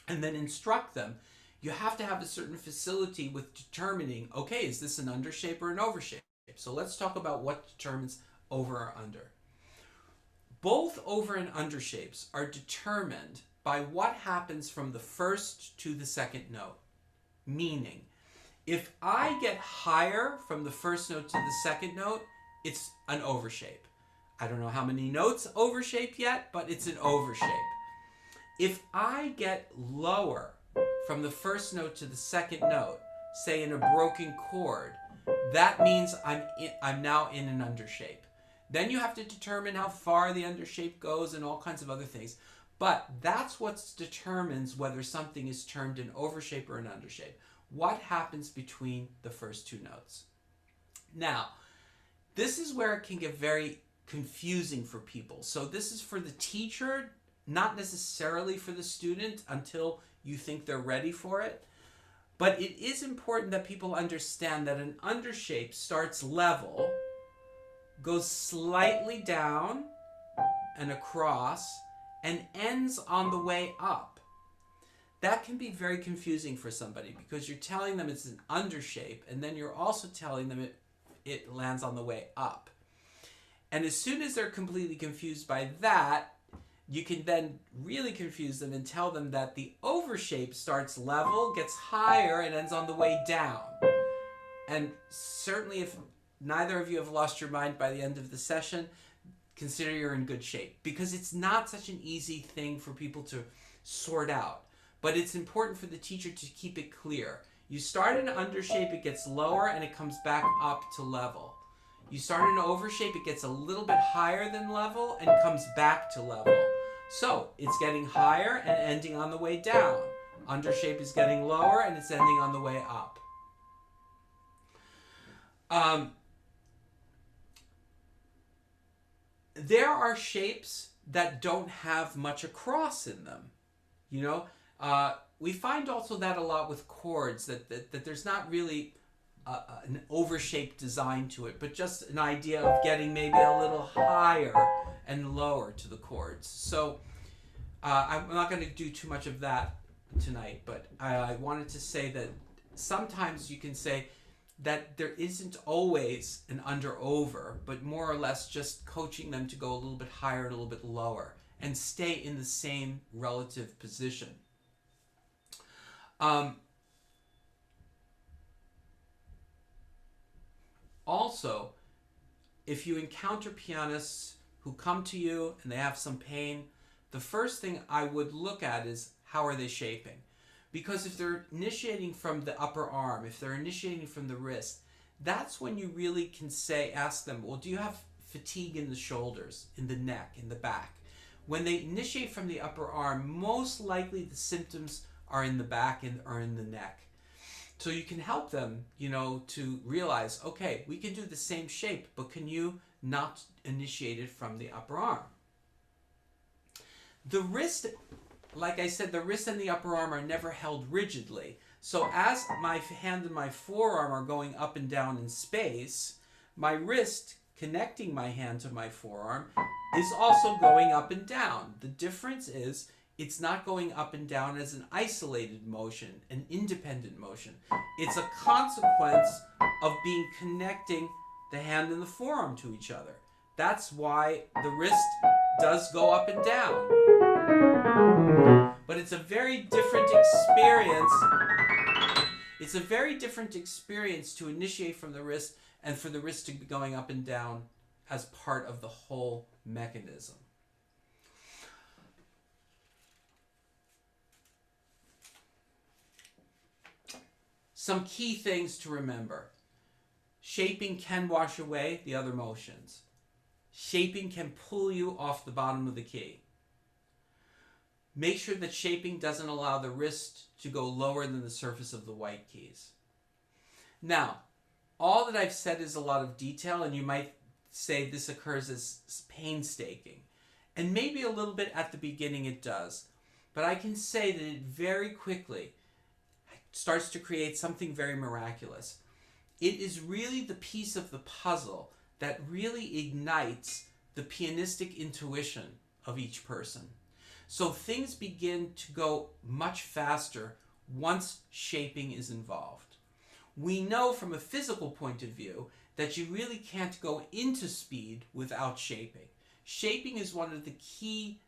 and then instruct them, you have to have a certain facility with determining, okay, is this an undershape or an overshape? So let's talk about what determines over or under. Both over and undershapes are determined by what happens from the first to the second note. Meaning, if I get higher from the first note to the second note, it's an overshape. I don't know how many notes overshape yet, but it's an overshape. If I get lower from the first note to the second note, say in a broken chord, that means I'm now in an undershape. Then you have to determine how far the undershape goes and all kinds of other things. But that's what determines whether something is termed an overshape or an undershape. What happens between the first two notes? Now, this is where it can get very confusing for people. So this is for the teacher, not necessarily for the student until you think they're ready for it. But it is important that people understand that an undershape starts level, goes slightly down and across, and ends on the way up. That can be very confusing for somebody because you're telling them it's an undershape and then you're also telling them it lands on the way up. And as soon as they're completely confused by that, you can then really confuse them and tell them that the overshape starts level, gets higher, and ends on the way down. And certainly if neither of you have lost your mind by the end of the session, consider you're in good shape because it's not such an easy thing for people to sort out. But it's important for the teacher to keep it clear. You start in an undershape, it gets lower, and it comes back up to level. You start in an overshape, it gets a little bit higher than level and comes back to level. So it's getting higher and ending on the way down. Undershape is getting lower and it's ending on the way up. There are shapes that don't have much across in them. You know, we find also that a lot with chords, that there's not really an overshaped design to it, but just an idea of getting maybe a little higher and lower to the chords. So I'm not going to do too much of that tonight, but I wanted to say that sometimes you can say that there isn't always an under-over, but more or less just coaching them to go a little bit higher, a little bit lower, and stay in the same relative position. Also, if you encounter pianists who come to you and they have some pain, the first thing I would look at is how are they shaping? Because if they're initiating from the upper arm, if they're initiating from the wrist, that's when you really can ask them, well, do you have fatigue in the shoulders, in the neck, in the back? When they initiate from the upper arm, most likely the symptoms are in the back or in the neck. So you can help them, you know, to realize, okay, we can do the same shape, but can you not initiate it from the upper arm? The wrist, like I said, the wrist and the upper arm are never held rigidly. So as my hand and my forearm are going up and down in space, my wrist connecting my hand to my forearm is also going up and down. The difference is it's not going up and down as an isolated motion, an independent motion. It's a consequence of connecting the hand and the forearm to each other. That's why the wrist does go up and down. But it's a very different experience. It's a very different experience to initiate from the wrist and for the wrist to be going up and down as part of the whole mechanism. Some key things to remember. Shaping can wash away the other motions. Shaping can pull you off the bottom of the key. Make sure that shaping doesn't allow the wrist to go lower than the surface of the white keys. Now, all that I've said is a lot of detail, and you might say this occurs as painstaking. And maybe a little bit at the beginning it does. But I can say that it very quickly starts to create something very miraculous. It is really the piece of the puzzle that really ignites the pianistic intuition of each person. So things begin to go much faster once shaping is involved. We know from a physical point of view that you really can't go into speed without shaping. Shaping is one of the key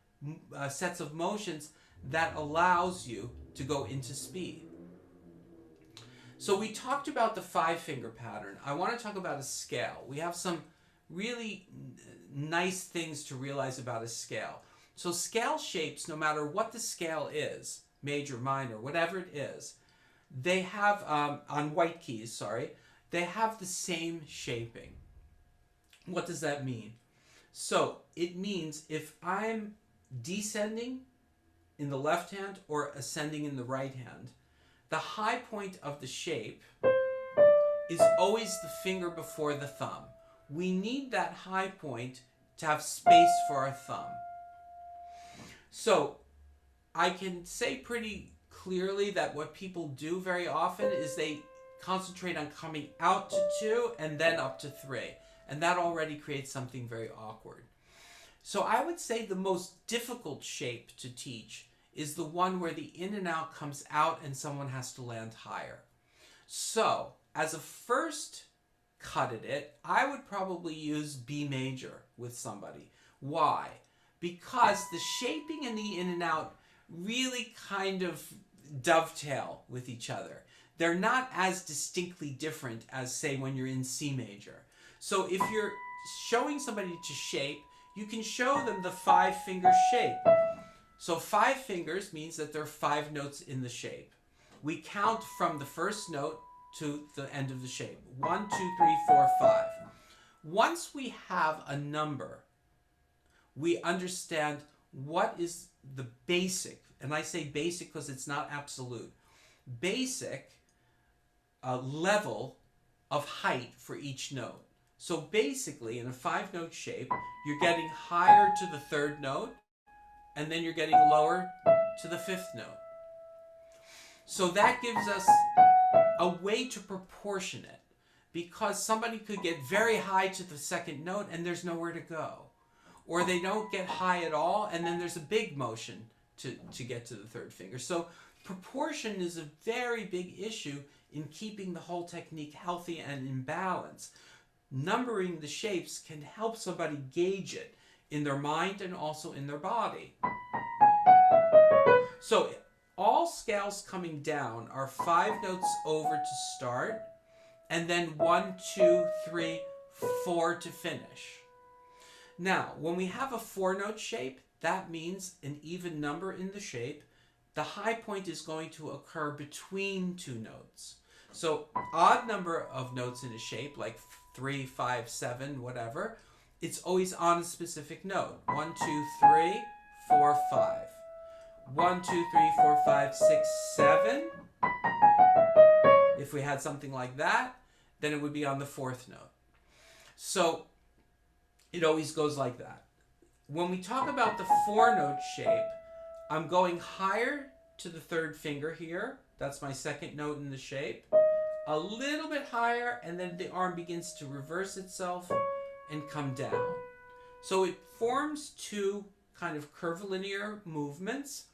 sets of motions that allows you to go into speed. So we talked about the 5-finger pattern. I want to talk about a scale. We have some really nice things to realize about a scale. So scale shapes, no matter what the scale is, major, minor, whatever it is, they have, on white keys, sorry, they have the same shaping. What does that mean? So it means if I'm descending in the left hand or ascending in the right hand, the high point of the shape is always the finger before the thumb. We need that high point to have space for our thumb. So I can say pretty clearly that what people do very often is they concentrate on coming out to 2 and then up to 3. And that already creates something very awkward. So I would say the most difficult shape to teach is the one where the in and out comes out and someone has to land higher. So as a first cut at it, I would probably use B major with somebody. Why? Because the shaping and the in and out really kind of dovetail with each other. They're not as distinctly different as, say, when you're in C major. So if you're showing somebody to shape, you can show them the 5-finger shape. So 5 fingers means that there are 5 notes in the shape. We count from the first note to the end of the shape. 1, 2, 3, 4, 5. Once we have a number, we understand what is the basic, and I say basic because it's not absolute, basic level of height for each note. So basically, in a 5-note shape, you're getting higher to the 3rd note, and then you're getting lower to the 5th note. So that gives us a way to proportion it, because somebody could get very high to the 2nd note and there's nowhere to go. Or they don't get high at all and then there's a big motion to get to the 3rd finger. So proportion is a very big issue in keeping the whole technique healthy and in balance. Numbering the shapes can help somebody gauge it in their mind and also in their body. So all scales coming down are 5 notes over to start, and then 1, 2, 3, 4 to finish. Now, when we have a 4-note shape, that means an even number in the shape. The high point is going to occur between 2 notes. So odd number of notes in a shape, like 3, 5, 7, whatever, it's always on a specific note. 1, 2, 3, 4, 5. 1, 2, 3, 4, 5, 6, 7. If we had something like that, then it would be on the 4th note. So it always goes like that. When we talk about the 4-note shape, I'm going higher to the 3rd finger here. That's my 2nd note in the shape. A little bit higher, and then the arm begins to reverse itself and come down. So it forms 2 kind of curvilinear movements.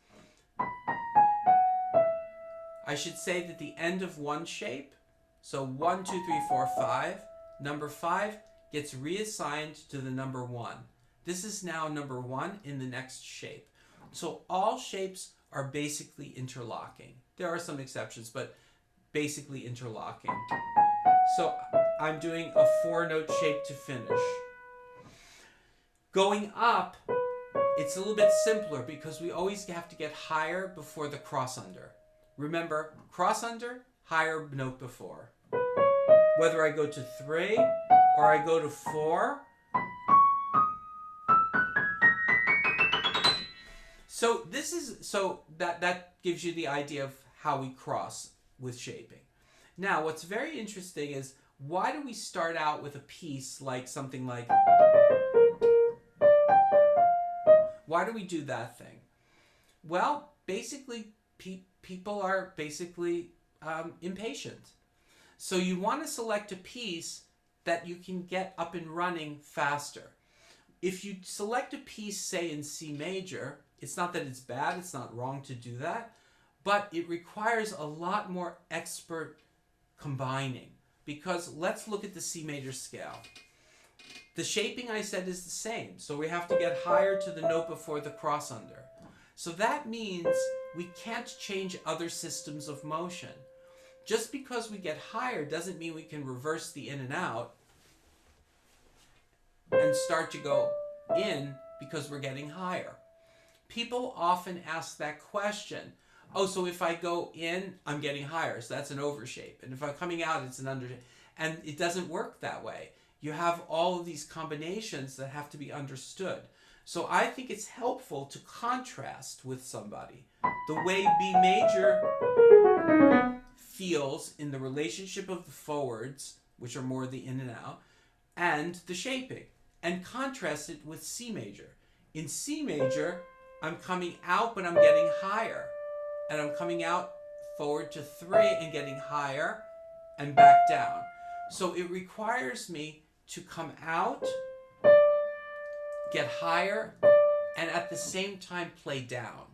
I should say that the end of one shape, so 1, 2, 3, 4, 5, number 5 gets reassigned to the number 1. This is now number 1 in the next shape. So all shapes are basically interlocking. There are some exceptions, but basically interlocking. So I'm doing a 4-note shape to finish. Going up, it's a little bit simpler because we always have to get higher before the cross under. Remember, cross under, higher note before. Whether I go to 3 or I go to 4. So that gives you the idea of how we cross with shaping. Now, what's very interesting is, why do we start out with a piece like something like, why do we do that thing? Well, basically, people are basically impatient. So you want to select a piece that you can get up and running faster. If you select a piece, say in C major, it's not that it's bad, it's not wrong to do that, but it requires a lot more expert combining. Because let's look at the C major scale. The shaping, I said, is the same. So we have to get higher to the note before the cross under. So that means we can't change other systems of motion. Just because we get higher doesn't mean we can reverse the in and out and start to go in because we're getting higher. People often ask that question. Oh, so if I go in, I'm getting higher, so that's an overshape. And if I'm coming out, it's an undershape. And it doesn't work that way. You have all of these combinations that have to be understood. So I think it's helpful to contrast with somebody. The way B major feels in the relationship of the forwards, which are more the in and out, and the shaping. And contrast it with C major. In C major, I'm coming out, but I'm getting higher. And I'm coming out forward to 3 and getting higher and back down. So it requires me to come out, get higher, and at the same time play down.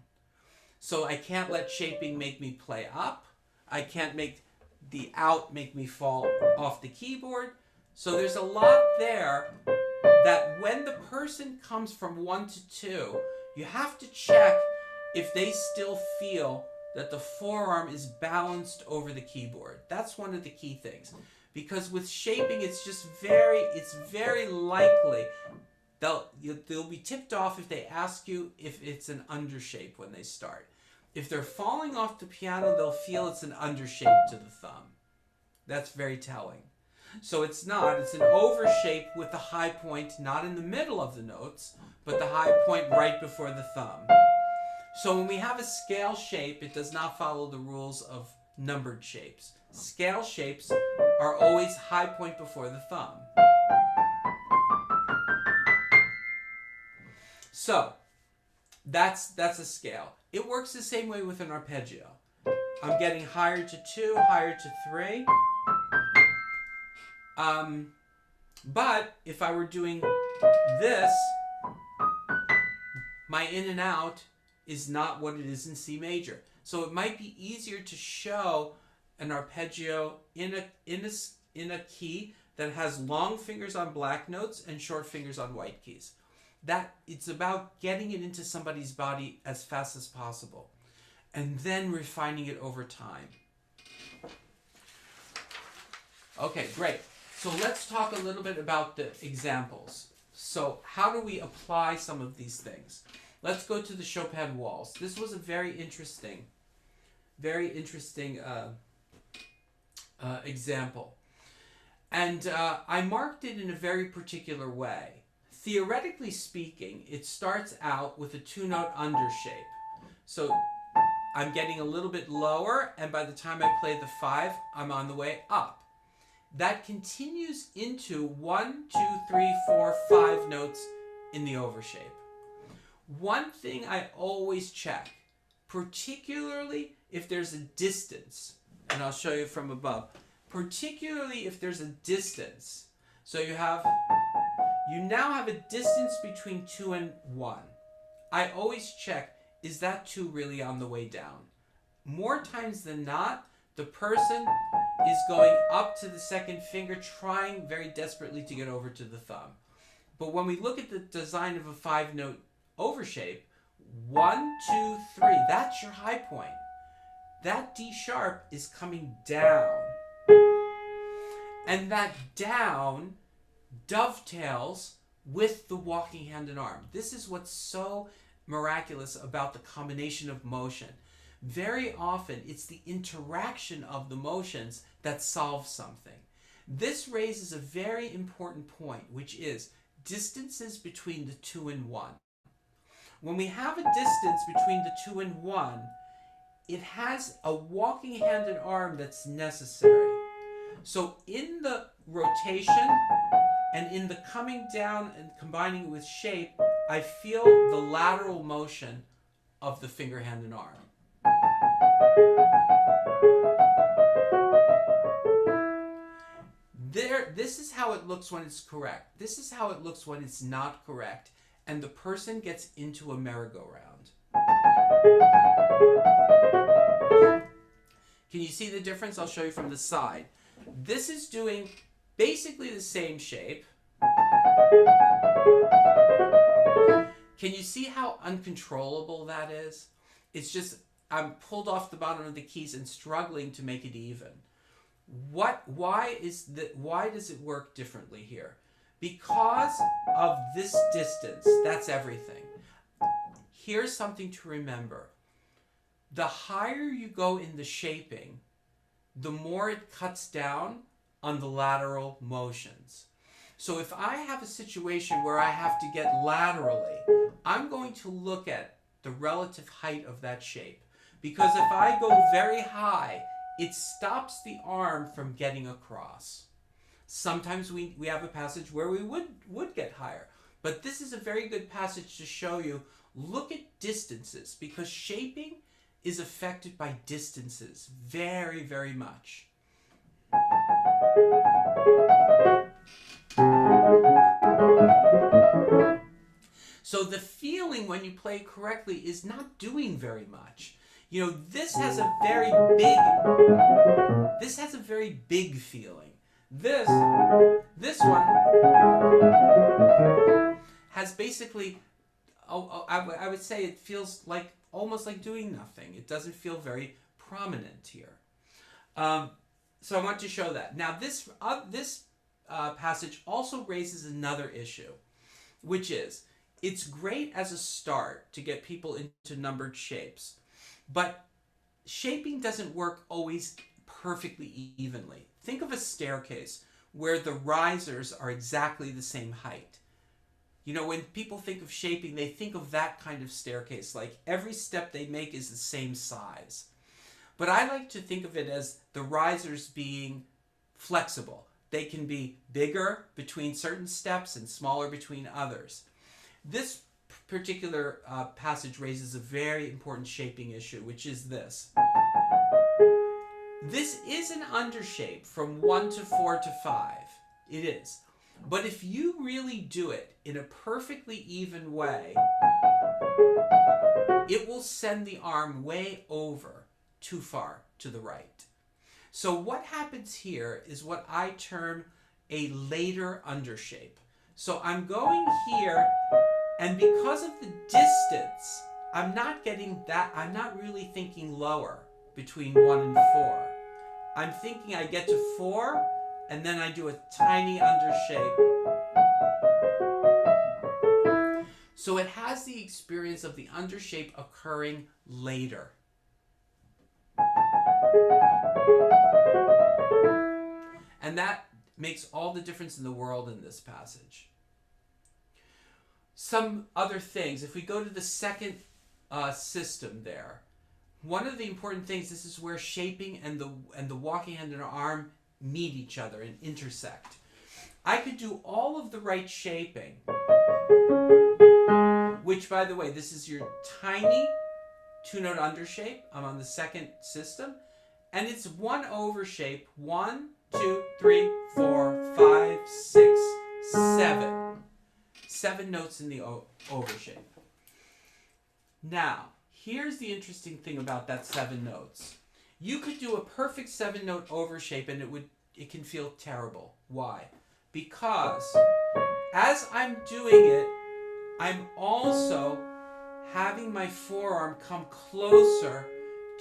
So I can't let shaping make me play up. I can't make the out make me fall off the keyboard. So there's a lot there that when the person comes from 1 to 2, you have to check if they still feel that the forearm is balanced over the keyboard. That's one of the key things. Because with shaping, it's very likely they'll be tipped off if they ask you if it's an undershape when they start. If they're falling off the piano, they'll feel it's an undershape to the thumb. That's very telling. So it's not. It's an overshape with the high point not in the middle of the notes, but the high point right before the thumb. So when we have a scale shape, it does not follow the rules of numbered shapes. Scale shapes are always high point before the thumb. So that's a scale. It works the same way with an arpeggio. I'm getting higher to 2, higher to 3. But if I were doing this, my in and out is not what it is in C major. So it might be easier to show an arpeggio in a key that has long fingers on black notes and short fingers on white keys. That it's about getting it into somebody's body as fast as possible and then refining it over time. Okay, great. So let's talk a little bit about the examples. So how do we apply some of these things? Let's go to the Chopin waltz. This was a very interesting example. And I marked it in a very particular way. Theoretically speaking, it starts out with a 2-note undershape. So I'm getting a little bit lower, and by the time I play the 5, I'm on the way up. That continues into 1, 2, 3, 4, 5 notes in the overshape. One thing I always check, particularly if there's a distance, and I'll show you from above, particularly if there's a distance. So you now have a distance between 2 and 1. I always check, is that 2 really on the way down? More times than not, the person is going up to the second finger, trying very desperately to get over to the thumb. But when we look at the design of a 5-note overshape, 1, 2, 3, that's your high point. that D sharp is coming down. And that down dovetails with the walking hand and arm. This is what's so miraculous about the combination of motion. Very often, it's the interaction of the motions that solves something. This raises a very important point, which is distances between the 2 and 1. When we have a distance between the 2 and 1, it has a walking hand and arm that's necessary. So in the rotation and in the coming down and combining it with shape, I feel the lateral motion of the finger, hand, and arm. This is how it looks when it's correct. This is how it looks when it's not correct. And the person gets into a merry-go-round. Can you see the difference? I'll show you from the side. This is doing basically the same shape. Can you see how uncontrollable that is? It's just, I'm pulled off the bottom of the keys and struggling to make it even. Why does it work differently here? Because of this distance. That's everything. Here's something to remember. The higher you go in the shaping, the more it cuts down on the lateral motions. So if I have a situation where I have to get laterally, I'm going to look at the relative height of that shape. Because if I go very high, it stops the arm from getting across. Sometimes we have a passage where we would get higher. But this is a very good passage to show you, look at distances, because shaping is affected by distances very, very much. So the feeling when you play correctly is not doing very much. You know, this has a very big feeling. This one has basically, I would say it feels like almost like doing nothing. It doesn't feel very prominent here. So I want to show that. Now this passage also raises another issue, which is it's great as a start to get people into numbered shapes, but shaping doesn't work always perfectly evenly. Think of a staircase where the risers are exactly the same height. You know, when people think of shaping, they think of that kind of staircase, like every step they make is the same size. But I like to think of it as the risers being flexible. They can be bigger between certain steps and smaller between others. This particular passage raises a very important shaping issue, which is this. This is an undershape from 1 to 4 to 5. It is. But if you really do it in a perfectly even way, it will send the arm way over too far to the right. So what happens here is what I term a later undershape. So I'm going here, and because of the distance, I'm not really thinking lower between 1 and 4. I'm thinking I get to 4, and then I do a tiny undershape. So it has the experience of the undershape occurring later. And that makes all the difference in the world in this passage. Some other things, if we go to the second system there, one of the important things, this is where shaping and the walking hand and arm meet each other and intersect. I could do all of the right shaping, which, by the way, this is your tiny 2-note undershape. I'm on the second system, and it's 1 over shape. 1, 2, 3, 4, 5, 6, 7. 7 notes in the overshape. Now, here's the interesting thing about that 7 notes. You could do a perfect 7-note overshape and it can feel terrible. Why? Because as I'm doing it, I'm also having my forearm come closer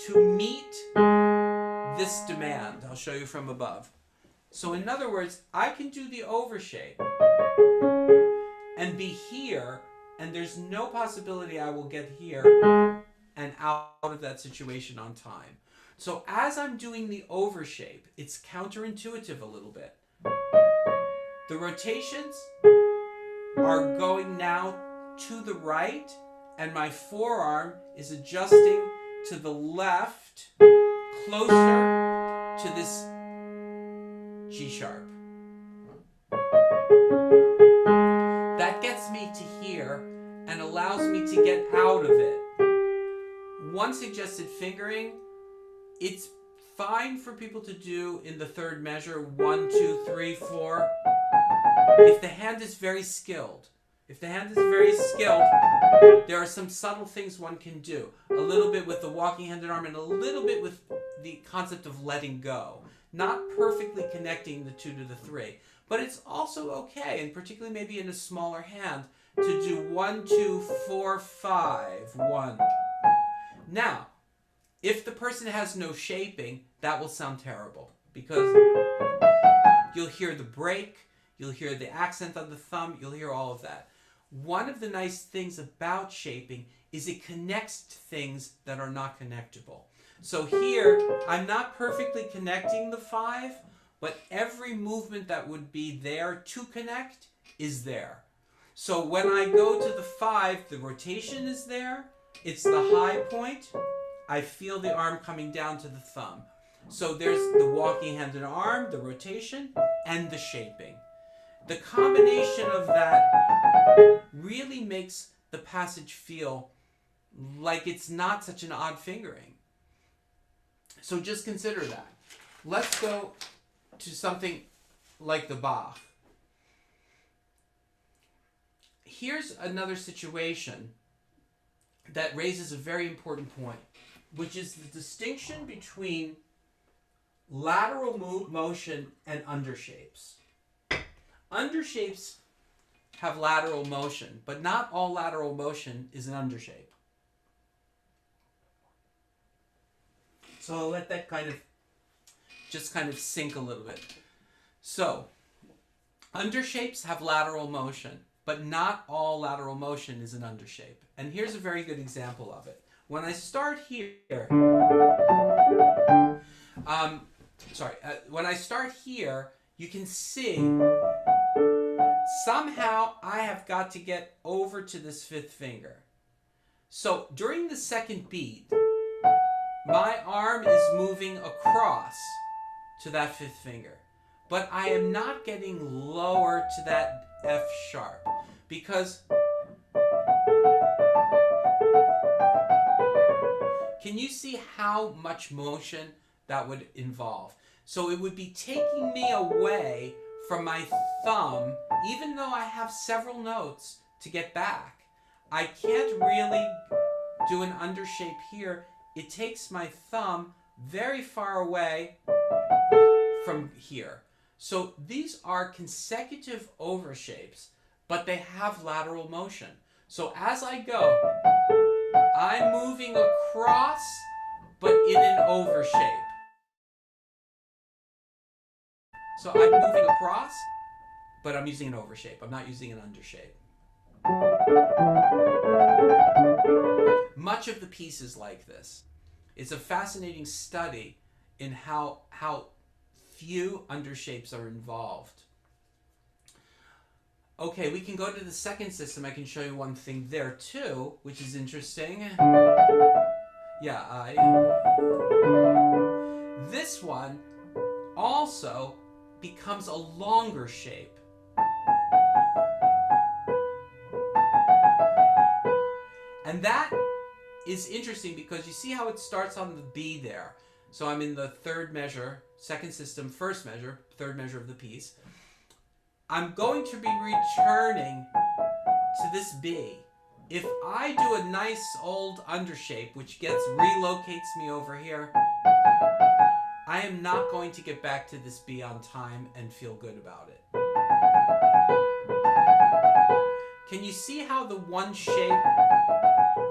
to meet this demand. I'll show you from above. So in other words, I can do the overshape and be here, and there's no possibility I will get here and out of that situation on time. So as I'm doing the overshape, it's counterintuitive a little bit. The rotations are going now to the right, and my forearm is adjusting to the left, closer to this G sharp. That gets me to here and allows me to get out of it. One suggested fingering, it's fine for people to do in the third measure, 1, 2, 3, 4. If the hand is very skilled. If the hand is very skilled, there are some subtle things one can do. A little bit with the walking hand and arm, and a little bit with the concept of letting go. Not perfectly connecting the 2 to the 3. But it's also okay, and particularly maybe in a smaller hand, to do 1, 2, 4, 5, 1. Now, if the person has no shaping, that will sound terrible. Because you'll hear the break, you'll hear the accent on the thumb, you'll hear all of that. One of the nice things about shaping is it connects to things that are not connectable. So here, I'm not perfectly connecting the 5, but every movement that would be there to connect is there. So when I go to the 5, the rotation is there, it's the high point, I feel the arm coming down to the thumb. So there's the walking hand and arm, the rotation, and the shaping. The combination of that really makes the passage feel like it's not such an odd fingering. So just consider that. Let's go to something like the Bach. Here's another situation that raises a very important point, which is the distinction between lateral motion and undershapes. Undershapes have lateral motion, but not all lateral motion is an undershape. So I'll let that just sink a little bit. So, undershapes have lateral motion, but not all lateral motion is an undershape. And here's a very good example of it. When I start here, when I start here, you can see somehow I have got to get over to this 5th finger. So during the second beat, my arm is moving across to that 5th finger. But I am not getting lower to that F sharp because can you see how much motion that would involve? So it would be taking me away from my thumb, even though I have several notes to get back. I can't really do an undershape here. It takes my thumb very far away from here. So these are consecutive overshapes, but they have lateral motion. So as I go, I'm moving across, but in an overshape. So I'm moving across, but I'm using an overshape. I'm not using an undershape. Much of the piece is like this. It's a fascinating study in how few undershapes are involved. Okay, we can go to the second system. I can show you one thing there too, which is interesting. Yeah, this one also becomes a longer shape. And that is interesting because you see how it starts on the B there. So I'm in the 3rd measure, 2nd system, 1st measure, 3rd measure of the piece. I'm going to be returning to this B. If I do a nice old undershape, which relocates me over here, I am not going to get back to this B on time and feel good about it. Can you see how the one shape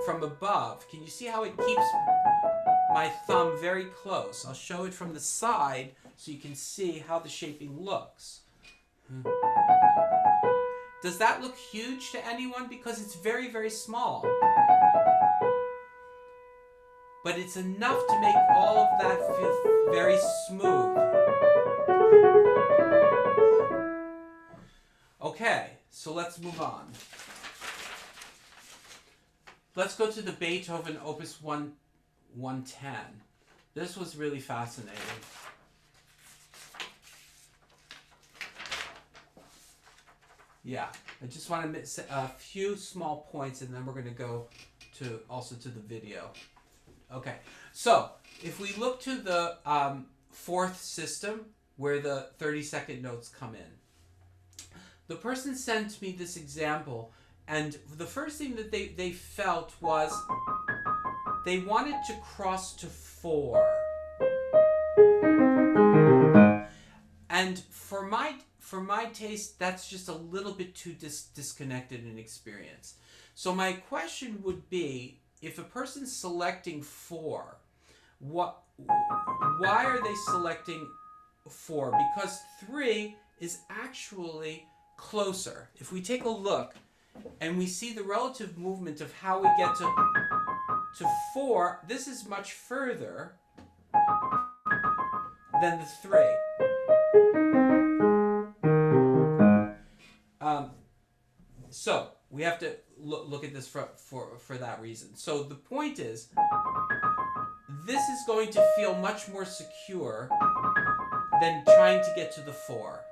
from above, can you see how it keeps my thumb very close. I'll show it from the side so you can see how the shaping looks. Does that look huge to anyone? Because it's very, very small. But it's enough to make all of that feel very smooth. Okay, so let's move on. Let's go to the Beethoven Opus 110. This was really fascinating. Yeah, I just want to miss a few small points, and then we're going to go to also to the video. Okay, so if we look to the fourth system, where the 30-second notes come in, the person sent me this example, and the first thing that they felt was they wanted to cross to 4. And for my taste, that's just a little bit too disconnected in experience. So my question would be, if a person's selecting 4, why are they selecting 4? Because 3 is actually closer. If we take a look and we see the relative movement of how we get to 4, this is much further than the 3. So we have to look at this for that reason. So the point is, this is going to feel much more secure than trying to get to the 4.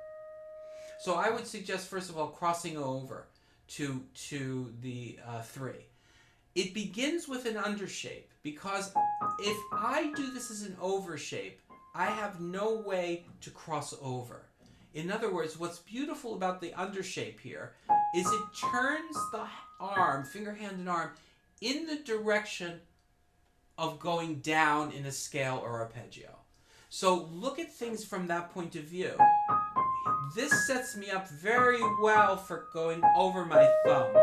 So I would suggest, first of all, crossing over to the 3. It begins with an undershape, because if I do this as an overshape, I have no way to cross over. In other words, what's beautiful about the undershape here is it turns the arm, finger, hand, and arm, in the direction of going down in a scale or arpeggio. So look at things from that point of view. This sets me up very well for going over my thumb.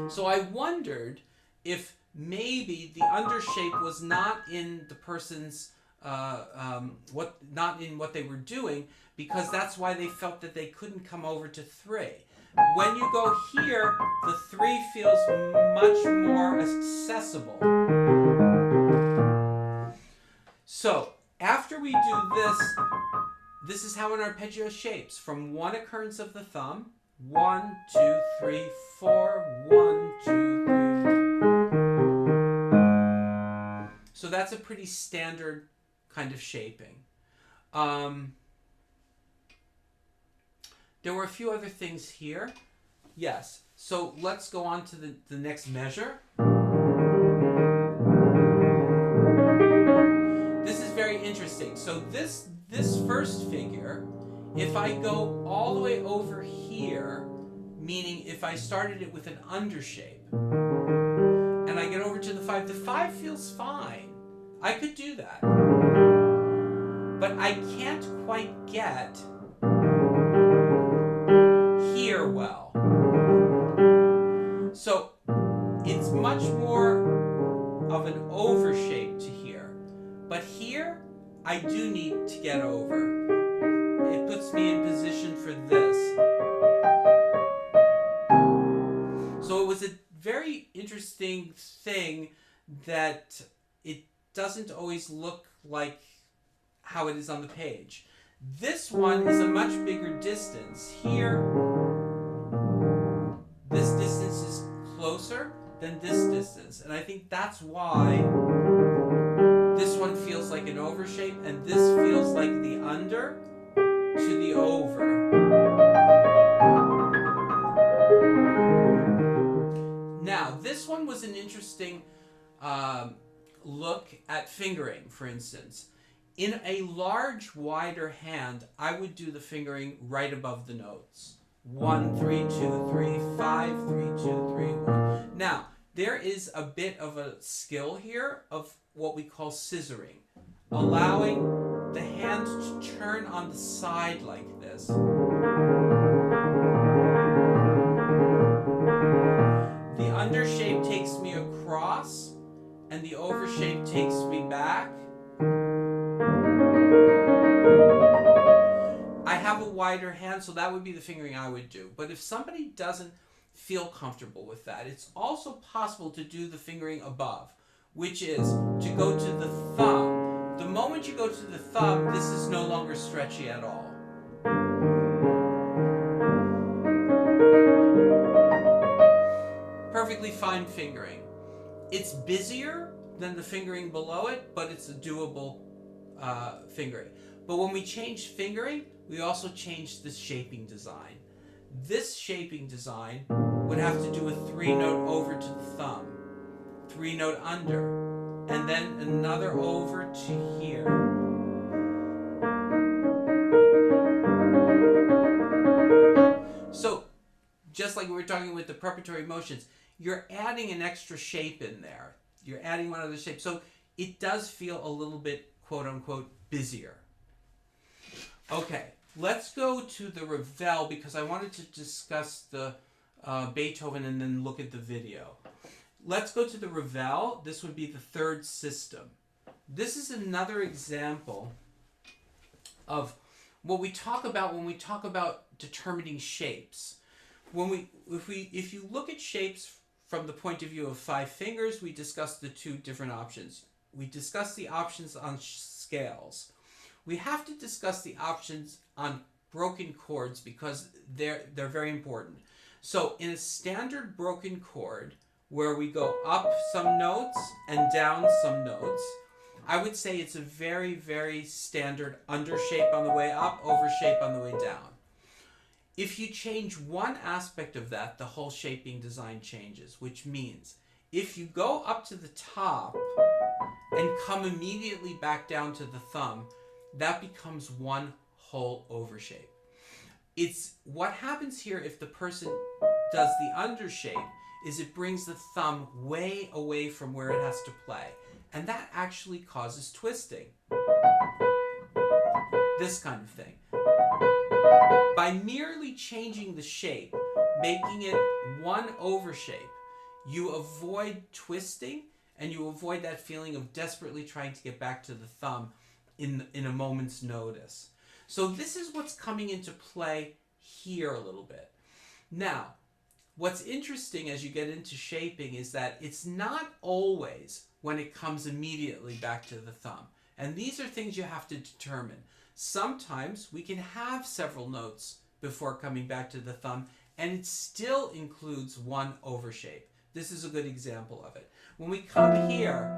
So I wondered if maybe the undershape was not in the person's not in what they were doing, because that's why they felt that they couldn't come over to 3. When you go here, the 3 feels much more accessible. So after we do this, this is how an arpeggio shapes from one occurrence of the thumb. 1, 2, 3, 4. 1, 2, 3. So that's a pretty standard kind of shaping. There were a few other things here. Yes. So let's go on to the next measure. This is very interesting. So this first figure, if I go all the way over here, meaning if I started it with an undershape, and I get over to the 5 feels fine. I could do that. But I can't quite get here well. So it's much more of an overshape to here. But here, I do need to get over. It puts me in position for this. So it was a very interesting thing that it doesn't always look like how it is on the page. This one is a much bigger distance. Here, this distance is closer than this distance. And I think that's why this one feels like an overshape and this feels like the under to the over. Now, this one was an interesting look at fingering, for instance. In a large, wider hand, I would do the fingering right above the notes. 1, 3, 2, 3, 5, 3, 2, 3, 1. Now, there is a bit of a skill here of what we call scissoring, allowing the hand to turn on the side like this. The undershape takes me across across and the overshape takes me back. I have a wider hand, so that would be the fingering I would do. But if somebody doesn't feel comfortable with that, it's also possible to do the fingering above, which is to go to the thumb. The moment you go to the thumb, this is no longer stretchy at all. Perfectly fine fingering. It's busier than the fingering below it, but it's a doable fingering. But when we change fingering, we also change the shaping design. This shaping design would have to do a 3-note over to the thumb, 3-note under, and then another over to here. So, just like we were talking with the preparatory motions, you're adding an extra shape in there. You're adding one other shape. So it does feel a little bit, quote unquote, busier. Okay, let's go to the Ravel because I wanted to discuss the Beethoven and then look at the video. Let's go to the Ravel. This would be the third system. This is another example of what we talk about when we talk about determining shapes. If you look at shapes from the point of view of 5 fingers, we discuss the 2 different options. We discuss the options on scales. We have to discuss the options on broken chords because they're very important. So in a standard broken chord, where we go up some notes and down some notes, I would say it's a very, very standard undershape on the way up, overshape on the way down. If you change one aspect of that, the whole shaping design changes, which means if you go up to the top and come immediately back down to the thumb, that becomes one whole overshape. It's what happens here if the person does the undershape is it brings the thumb way away from where it has to play. And that actually causes twisting. This kind of thing. By merely changing the shape, making it one overshape, you avoid twisting and you avoid that feeling of desperately trying to get back to the thumb in a moment's notice. So this is what's coming into play here a little bit. Now, what's interesting as you get into shaping is that it's not always when it comes immediately back to the thumb. And these are things you have to determine. Sometimes we can have several notes before coming back to the thumb, and it still includes one overshape. This is a good example of it. When we come here,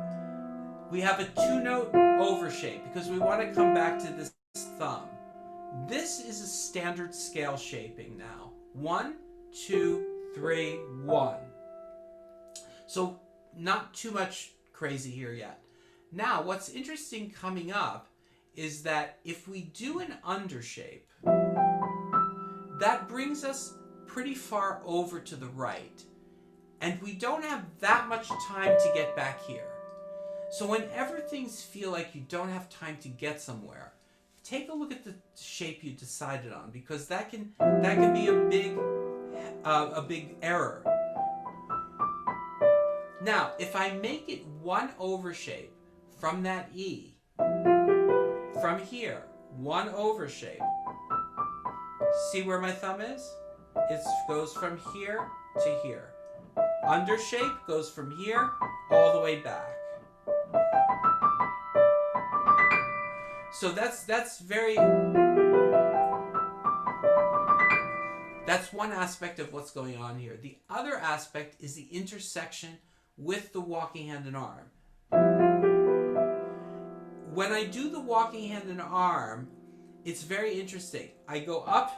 we have a 2-note overshape because we want to come back to this thumb. This is a standard scale shaping now. 1, 2, 3, 1. So not too much crazy here yet. Now, what's interesting coming up is that if we do an undershape, that brings us pretty far over to the right. And we don't have that much time to get back here. So whenever things feel like you don't have time to get somewhere, take a look at the shape you decided on, because that can be a big error. Now, if I make it one overshape from that E, from here, one overshape, see where my thumb is? It goes from here to here. Undershape goes from here all the way back. So that's one aspect of what's going on here. The other aspect is the intersection with the walking hand and arm. When I do the walking hand and arm, it's very interesting. I go up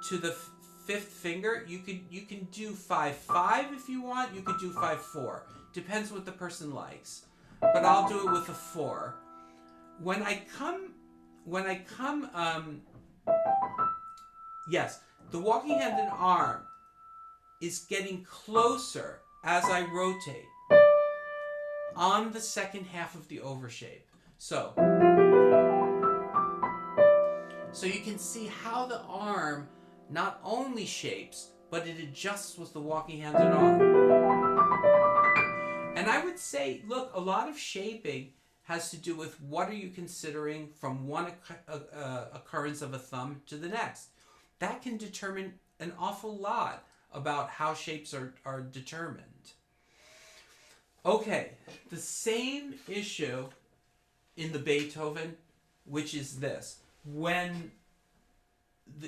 to the 5th finger. You can do 5-5 if you want. You could do 5-4. Depends what the person likes. But I'll do it with a 4. When I come, yes, the walking hand and arm is getting closer as I rotate on the second half of the overshape. So you can see how the arm not only shapes, but it adjusts with the walking hand and arm. And I would say, look, a lot of shaping has to do with what are you considering from one occurrence of a thumb to the next. That can determine an awful lot about how shapes are determined. Okay, the same issue in the Beethoven, which is this. When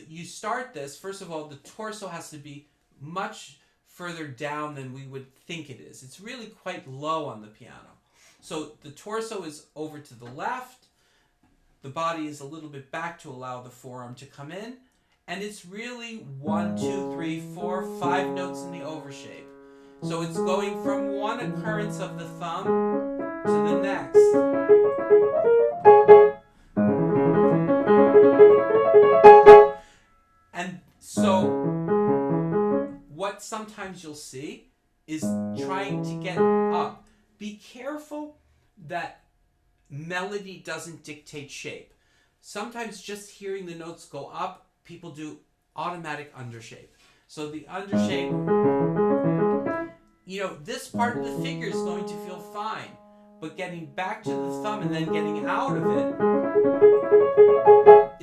you start this, first of all, the torso has to be much further down than we would think it is. It's really quite low on the piano. So the torso is over to the left, the body is a little bit back to allow the forearm to come in, and it's really 1, 2, 3, 4, 5 notes in the overshape. So it's going from one occurrence of the thumb to the next. And so what sometimes you'll see is trying to get up. Be careful that melody doesn't dictate shape. Sometimes just hearing the notes go up, people do automatic undershape. So the undershape, this part of the figure is going to feel fine, but getting back to the thumb and then getting out of it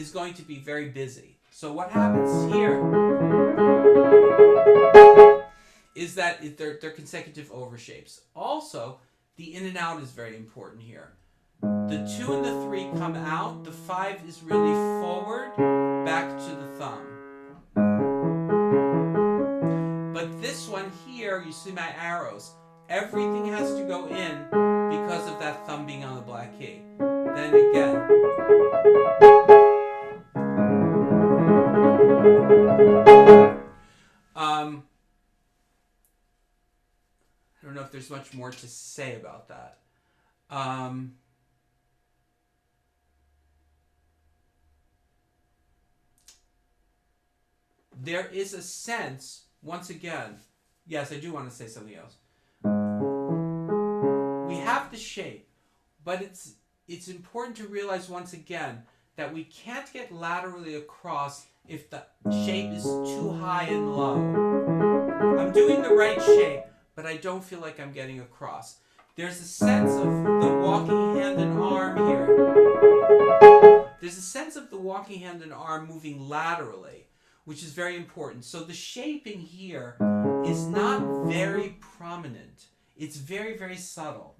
is going to be very busy. So what happens here is that they're consecutive overshapes. Also, the in and out is very important here. The 2 and the 3 come out. The 5 is really forward, back to the thumb. But this one here, you see my arrows. Everything has to go in because of that thumb being on the black key. Then again. I don't know if there's much more to say about that. There is a sense, once again, yes, I do want to say something else. We have the shape, but it's important to realize once again that we can't get laterally across if the shape is too high and low. I'm doing the right shape, but I don't feel like I'm getting across. There's a sense of the walking hand and arm here. There's a sense of the walking hand and arm moving laterally, which is very important. So the shaping here is not very prominent. It's very, very subtle.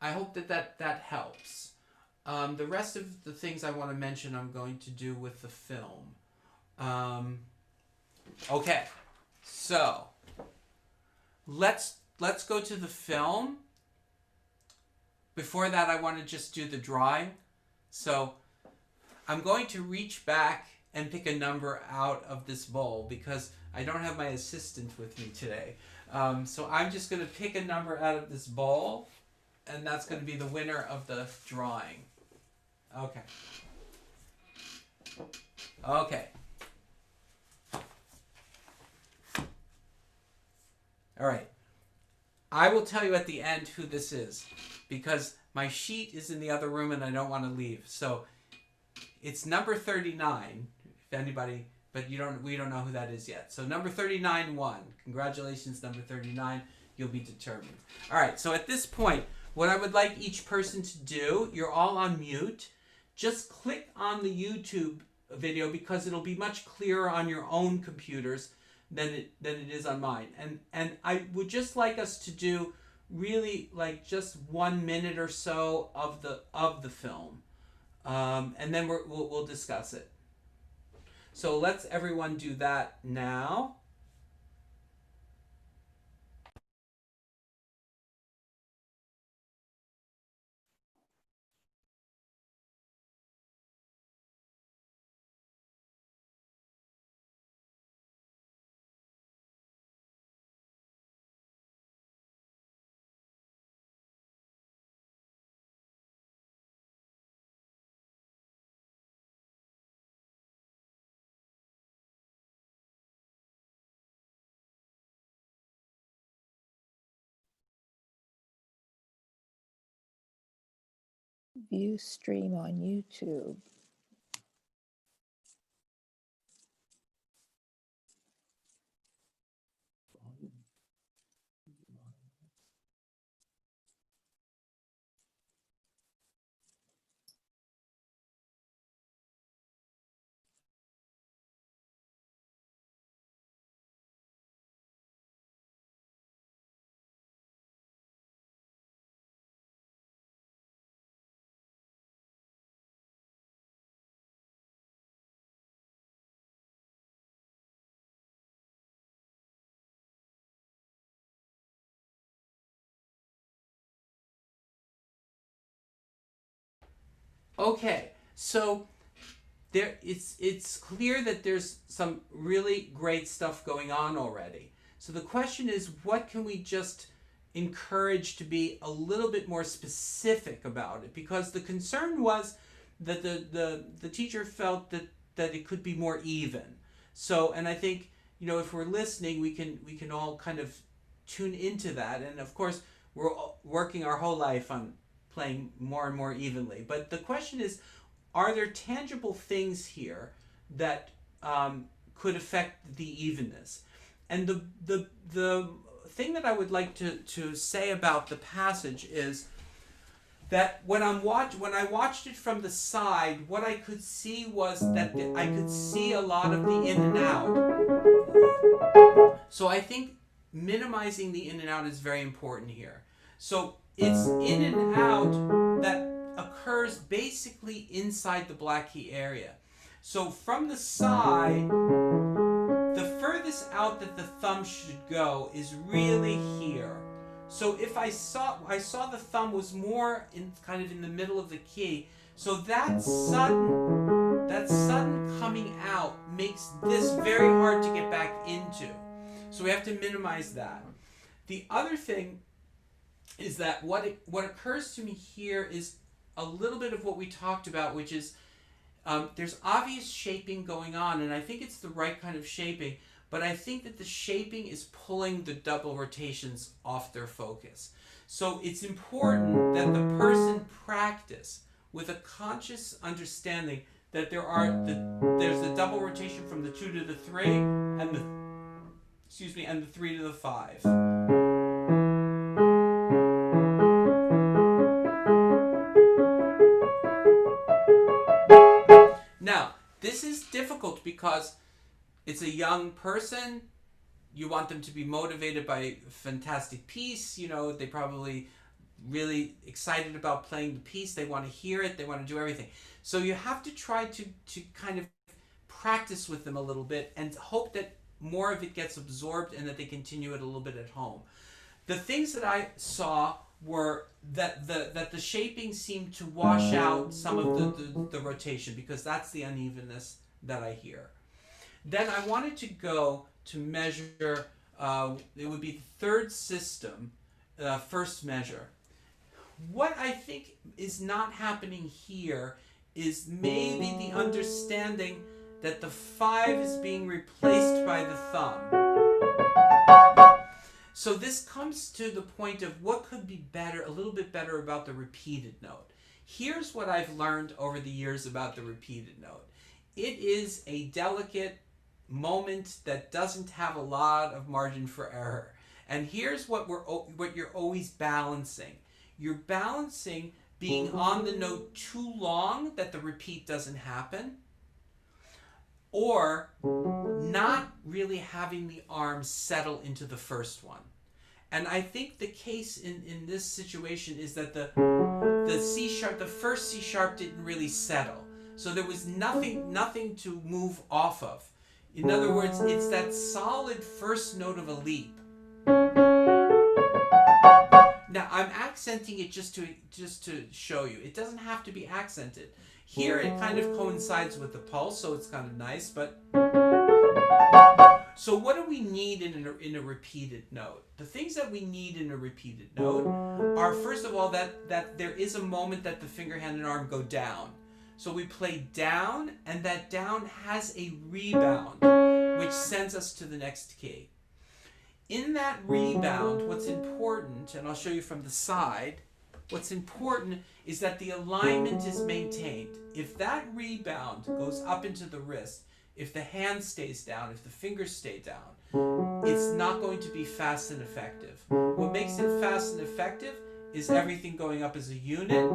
I hope that helps. The rest of the things I want to mention I'm going to do with the film. Okay, so let's go to the film. Before that, I want to just do the drawing. So I'm going to reach back and pick a number out of this bowl because I don't have my assistant with me today. So I'm just going to pick a number out of this bowl, and that's going to be the winner of the drawing. Okay. Okay. All right. I will tell you at the end who this is because my sheet is in the other room and I don't want to leave. So it's number 39, if anybody, but we don't know who that is yet. So number 39 won. Congratulations, number 39. You'll be determined. All right. So at this point, what I would like each person to do, you're all on mute. Just click on the YouTube video because it'll be much clearer on your own computers than it is on mine. And I would just like us to do really like just 1 minute or so of the film, and then we'll discuss it. So let's everyone do that now. View stream on YouTube. Okay, so it's clear that there's some really great stuff going on already. So the question is, what can we just encourage to be a little bit more specific about it? Because the concern was that the teacher felt that it could be more even. So, and I think, if we're listening, we can all kind of tune into that. And of course, we're working our whole life on playing more and more evenly. But the question is, are there tangible things here that could affect the evenness? And the thing that I would like to say about the passage is that when I watched it from the side, what I could see was that I could see a lot of the in and out. So I think minimizing the in and out is very important here. So it's in and out that occurs basically inside the black key area. So from the side, the furthest out that the thumb should go is really here. So if I saw the thumb was more in kind of in the middle of the key, so that sudden coming out makes this very hard to get back into. So we have to minimize that. The other thing is that what occurs to me here is a little bit of what we talked about, which is there's obvious shaping going on, and I think it's the right kind of shaping, but I think that the shaping is pulling the double rotations off their focus. So it's important that the person practice with a conscious understanding that there's the double rotation from the 2 to the 3 and the 3 to the 5. Now, this is difficult because it's a young person. You want them to be motivated by a fantastic piece. They probably really excited about playing the piece. They want to hear it. They want to do everything. So you have to try to kind of practice with them a little bit and hope that more of it gets absorbed and that they continue it a little bit at home. The things that I saw were that the shaping seemed to wash out some of the rotation, because that's the unevenness that I hear. Then I wanted to go to measure, it would be the third system, first measure. What I think is not happening here is maybe the understanding that the 5 is being replaced by the thumb. So this comes to the point of what could be better, a little bit better about the repeated note. Here's what I've learned over the years about the repeated note. It is a delicate moment that doesn't have a lot of margin for error. And here's what you're always balancing. You're balancing being on the note too long that the repeat doesn't happen, or not really having the arm settle into the first one. And I think the case in this situation is that the C sharp, the first C sharp didn't really settle. So there was nothing to move off of. In other words, it's that solid first note of a leap. Now I'm accenting it just to show you. It doesn't have to be accented. Here it kind of coincides with the pulse, so it's kind of nice, but so what do we need in a repeated note? The things that we need in a repeated note are, first of all, that there is a moment that the finger, hand, and arm go down. So we play down, and that down has a rebound, which sends us to the next key. In that rebound, what's important, and I'll show you from the side, what's important is that the alignment is maintained. If that rebound goes up into the wrist, if the hand stays down, if the fingers stay down, it's not going to be fast and effective. What makes it fast and effective is everything going up as a unit.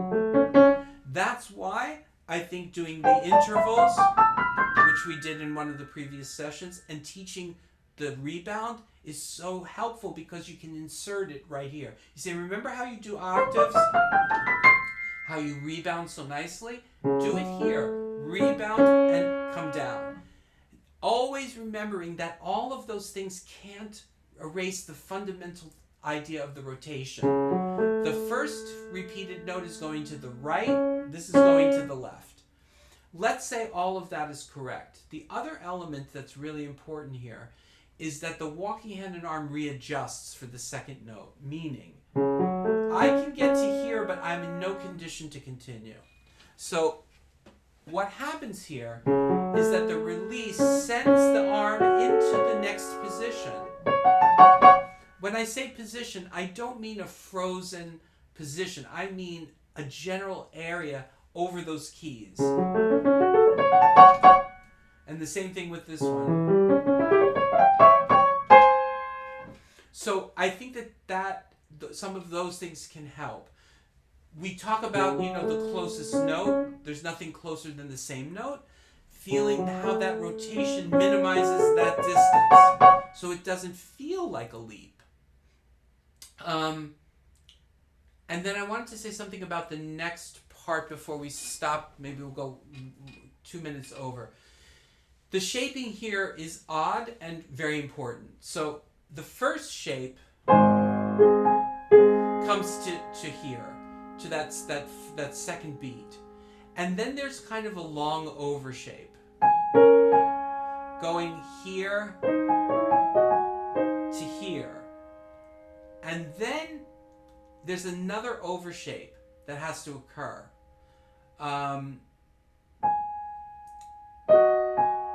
That's why I think doing the intervals, which we did in one of the previous sessions, and teaching the rebound is so helpful, because you can insert it right here. You say, remember how you do octaves? How you rebound so nicely? Do it here. Rebound and come down. Always remembering that all of those things can't erase the fundamental idea of the rotation. The first repeated note is going to the right, this is going to the left. Let's say all of that is correct. The other element that's really important here is that the walking hand and arm readjusts for the second note, meaning I can get to here, but I'm in no condition to continue. So what happens here is that the release sends the arm into the next position. When I say position, I don't mean a frozen position. I mean a general area over those keys. And the same thing with this one. So I think that some of those things can help. We talk about, the closest note. There's nothing closer than the same note. Feeling how that rotation minimizes that distance, so it doesn't feel like a leap. And then I wanted to say something about the next part before we stop. Maybe we'll go 2 minutes over. The shaping here is odd and very important. So the first shape comes to here, to that second beat. And then there's kind of a long over shape. Going here to here. And then there's another over shape that has to occur.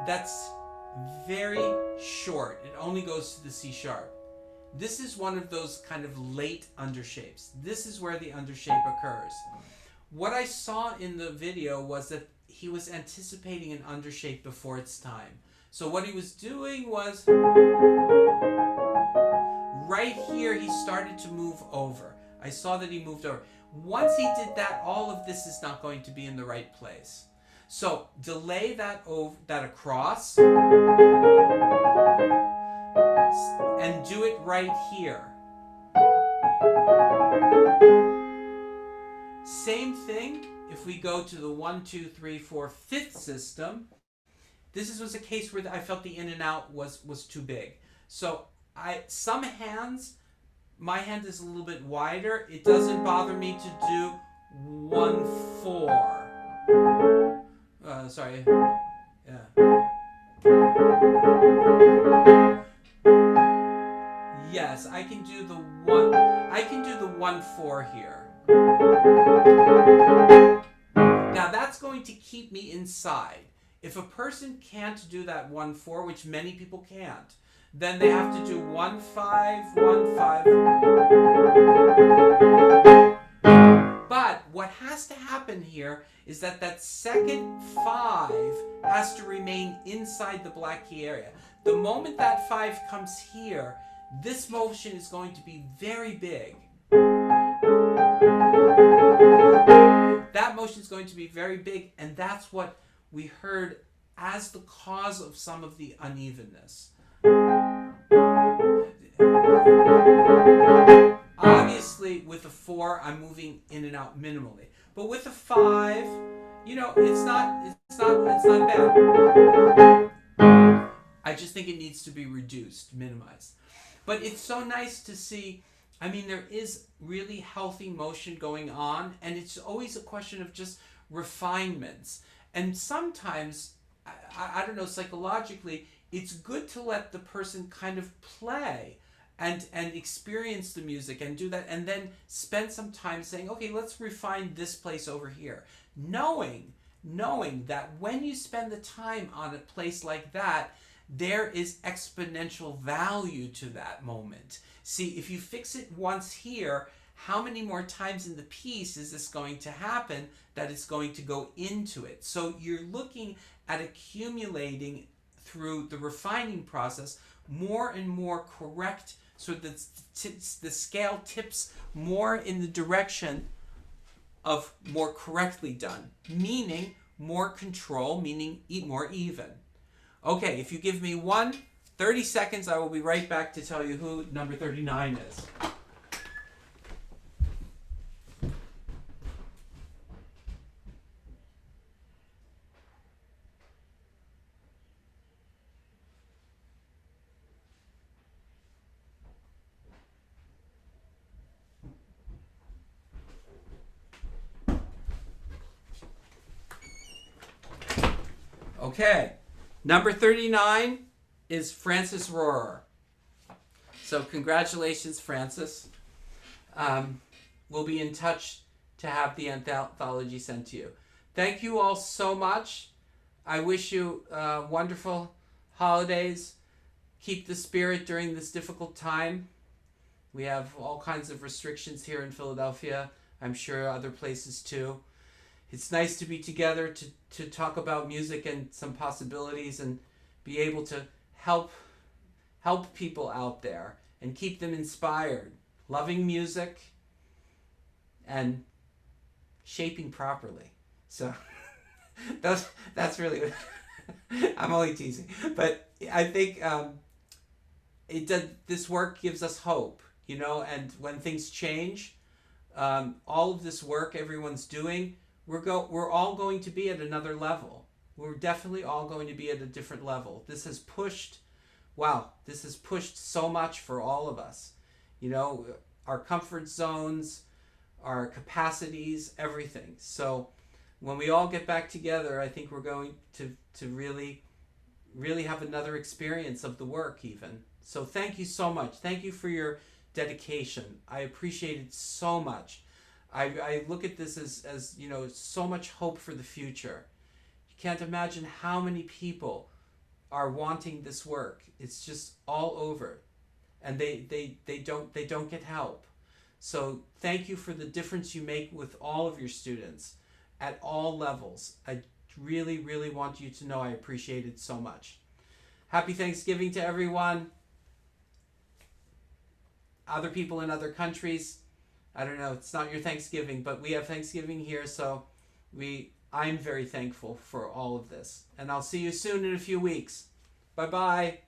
That's very short. It only goes to the C sharp. This is one of those kind of late undershapes. This is where the undershape occurs. What I saw in the video was that he was anticipating an undershape before its time. So what he was doing was, right here he started to move over. I saw that he moved over. Once he did that, all of this is not going to be in the right place. So delay that across and do it right here. Same thing if we go to the 1, 2, 3, 4, 5th system. This was a case where I felt the in and out was too big. So some hands, my hand is a little bit wider. It doesn't bother me to do 1, 4. Sorry. Yeah. Yes, I can do the 1. I can do the 1, 4 here. Now that's going to keep me inside. If a person can't do that 1, 4, which many people can't, then they have to do 1, 5, 1, 5. But what has to happen here is that second 5 has to remain inside the black key area. The moment that 5 comes here, this motion is going to be very big. That motion is going to be very big, and that's what we heard as the cause of some of the unevenness. Obviously, with a 4, I'm moving in and out minimally. But with a 5, it's not bad. I just think it needs to be reduced, minimized. But it's so nice to see. I mean, there is really healthy motion going on, and it's always a question of just refinements. And sometimes, I don't know, psychologically, it's good to let the person kind of play and experience the music and do that, and then spend some time saying, okay, let's refine this place over here. Knowing that when you spend the time on a place like that, there is exponential value to that moment. See, if you fix it once here, how many more times in the piece is this going to happen that it's going to go into it? So you're looking at accumulating through the refining process more and more correct, so that the scale tips more in the direction of more correctly done, meaning more control, meaning more even. Okay, if you give me 30 seconds, I will be right back to tell you who number 39 is. Okay. Number 39 is Francis Rohrer. So congratulations, Francis. We'll be in touch to have the anthology sent to you. Thank you all so much. I wish you wonderful holidays. Keep the spirit during this difficult time. We have all kinds of restrictions here in Philadelphia. I'm sure other places too. It's nice to be together to talk about music and some possibilities and be able to help people out there and keep them inspired, loving music and shaping properly. So that's really I'm only teasing, but I think this work gives us hope, and when things change, all of this work everyone's doing, we're all going to be at another level. We're definitely all going to be at a different level. This has pushed so much for all of us. Our comfort zones, our capacities, everything. So when we all get back together, I think we're going to really, really have another experience of the work even. So thank you so much. Thank you for your dedication. I appreciate it so much. I look at this as so much hope for the future. You can't imagine how many people are wanting this work. It's just all over, and they don't get help. So thank you for the difference you make with all of your students at all levels. I really, really want you to know I appreciate it so much. Happy Thanksgiving to everyone. Other people in other countries, I don't know, it's not your Thanksgiving, but we have Thanksgiving here, so I'm very thankful for all of this. And I'll see you soon in a few weeks. Bye-bye.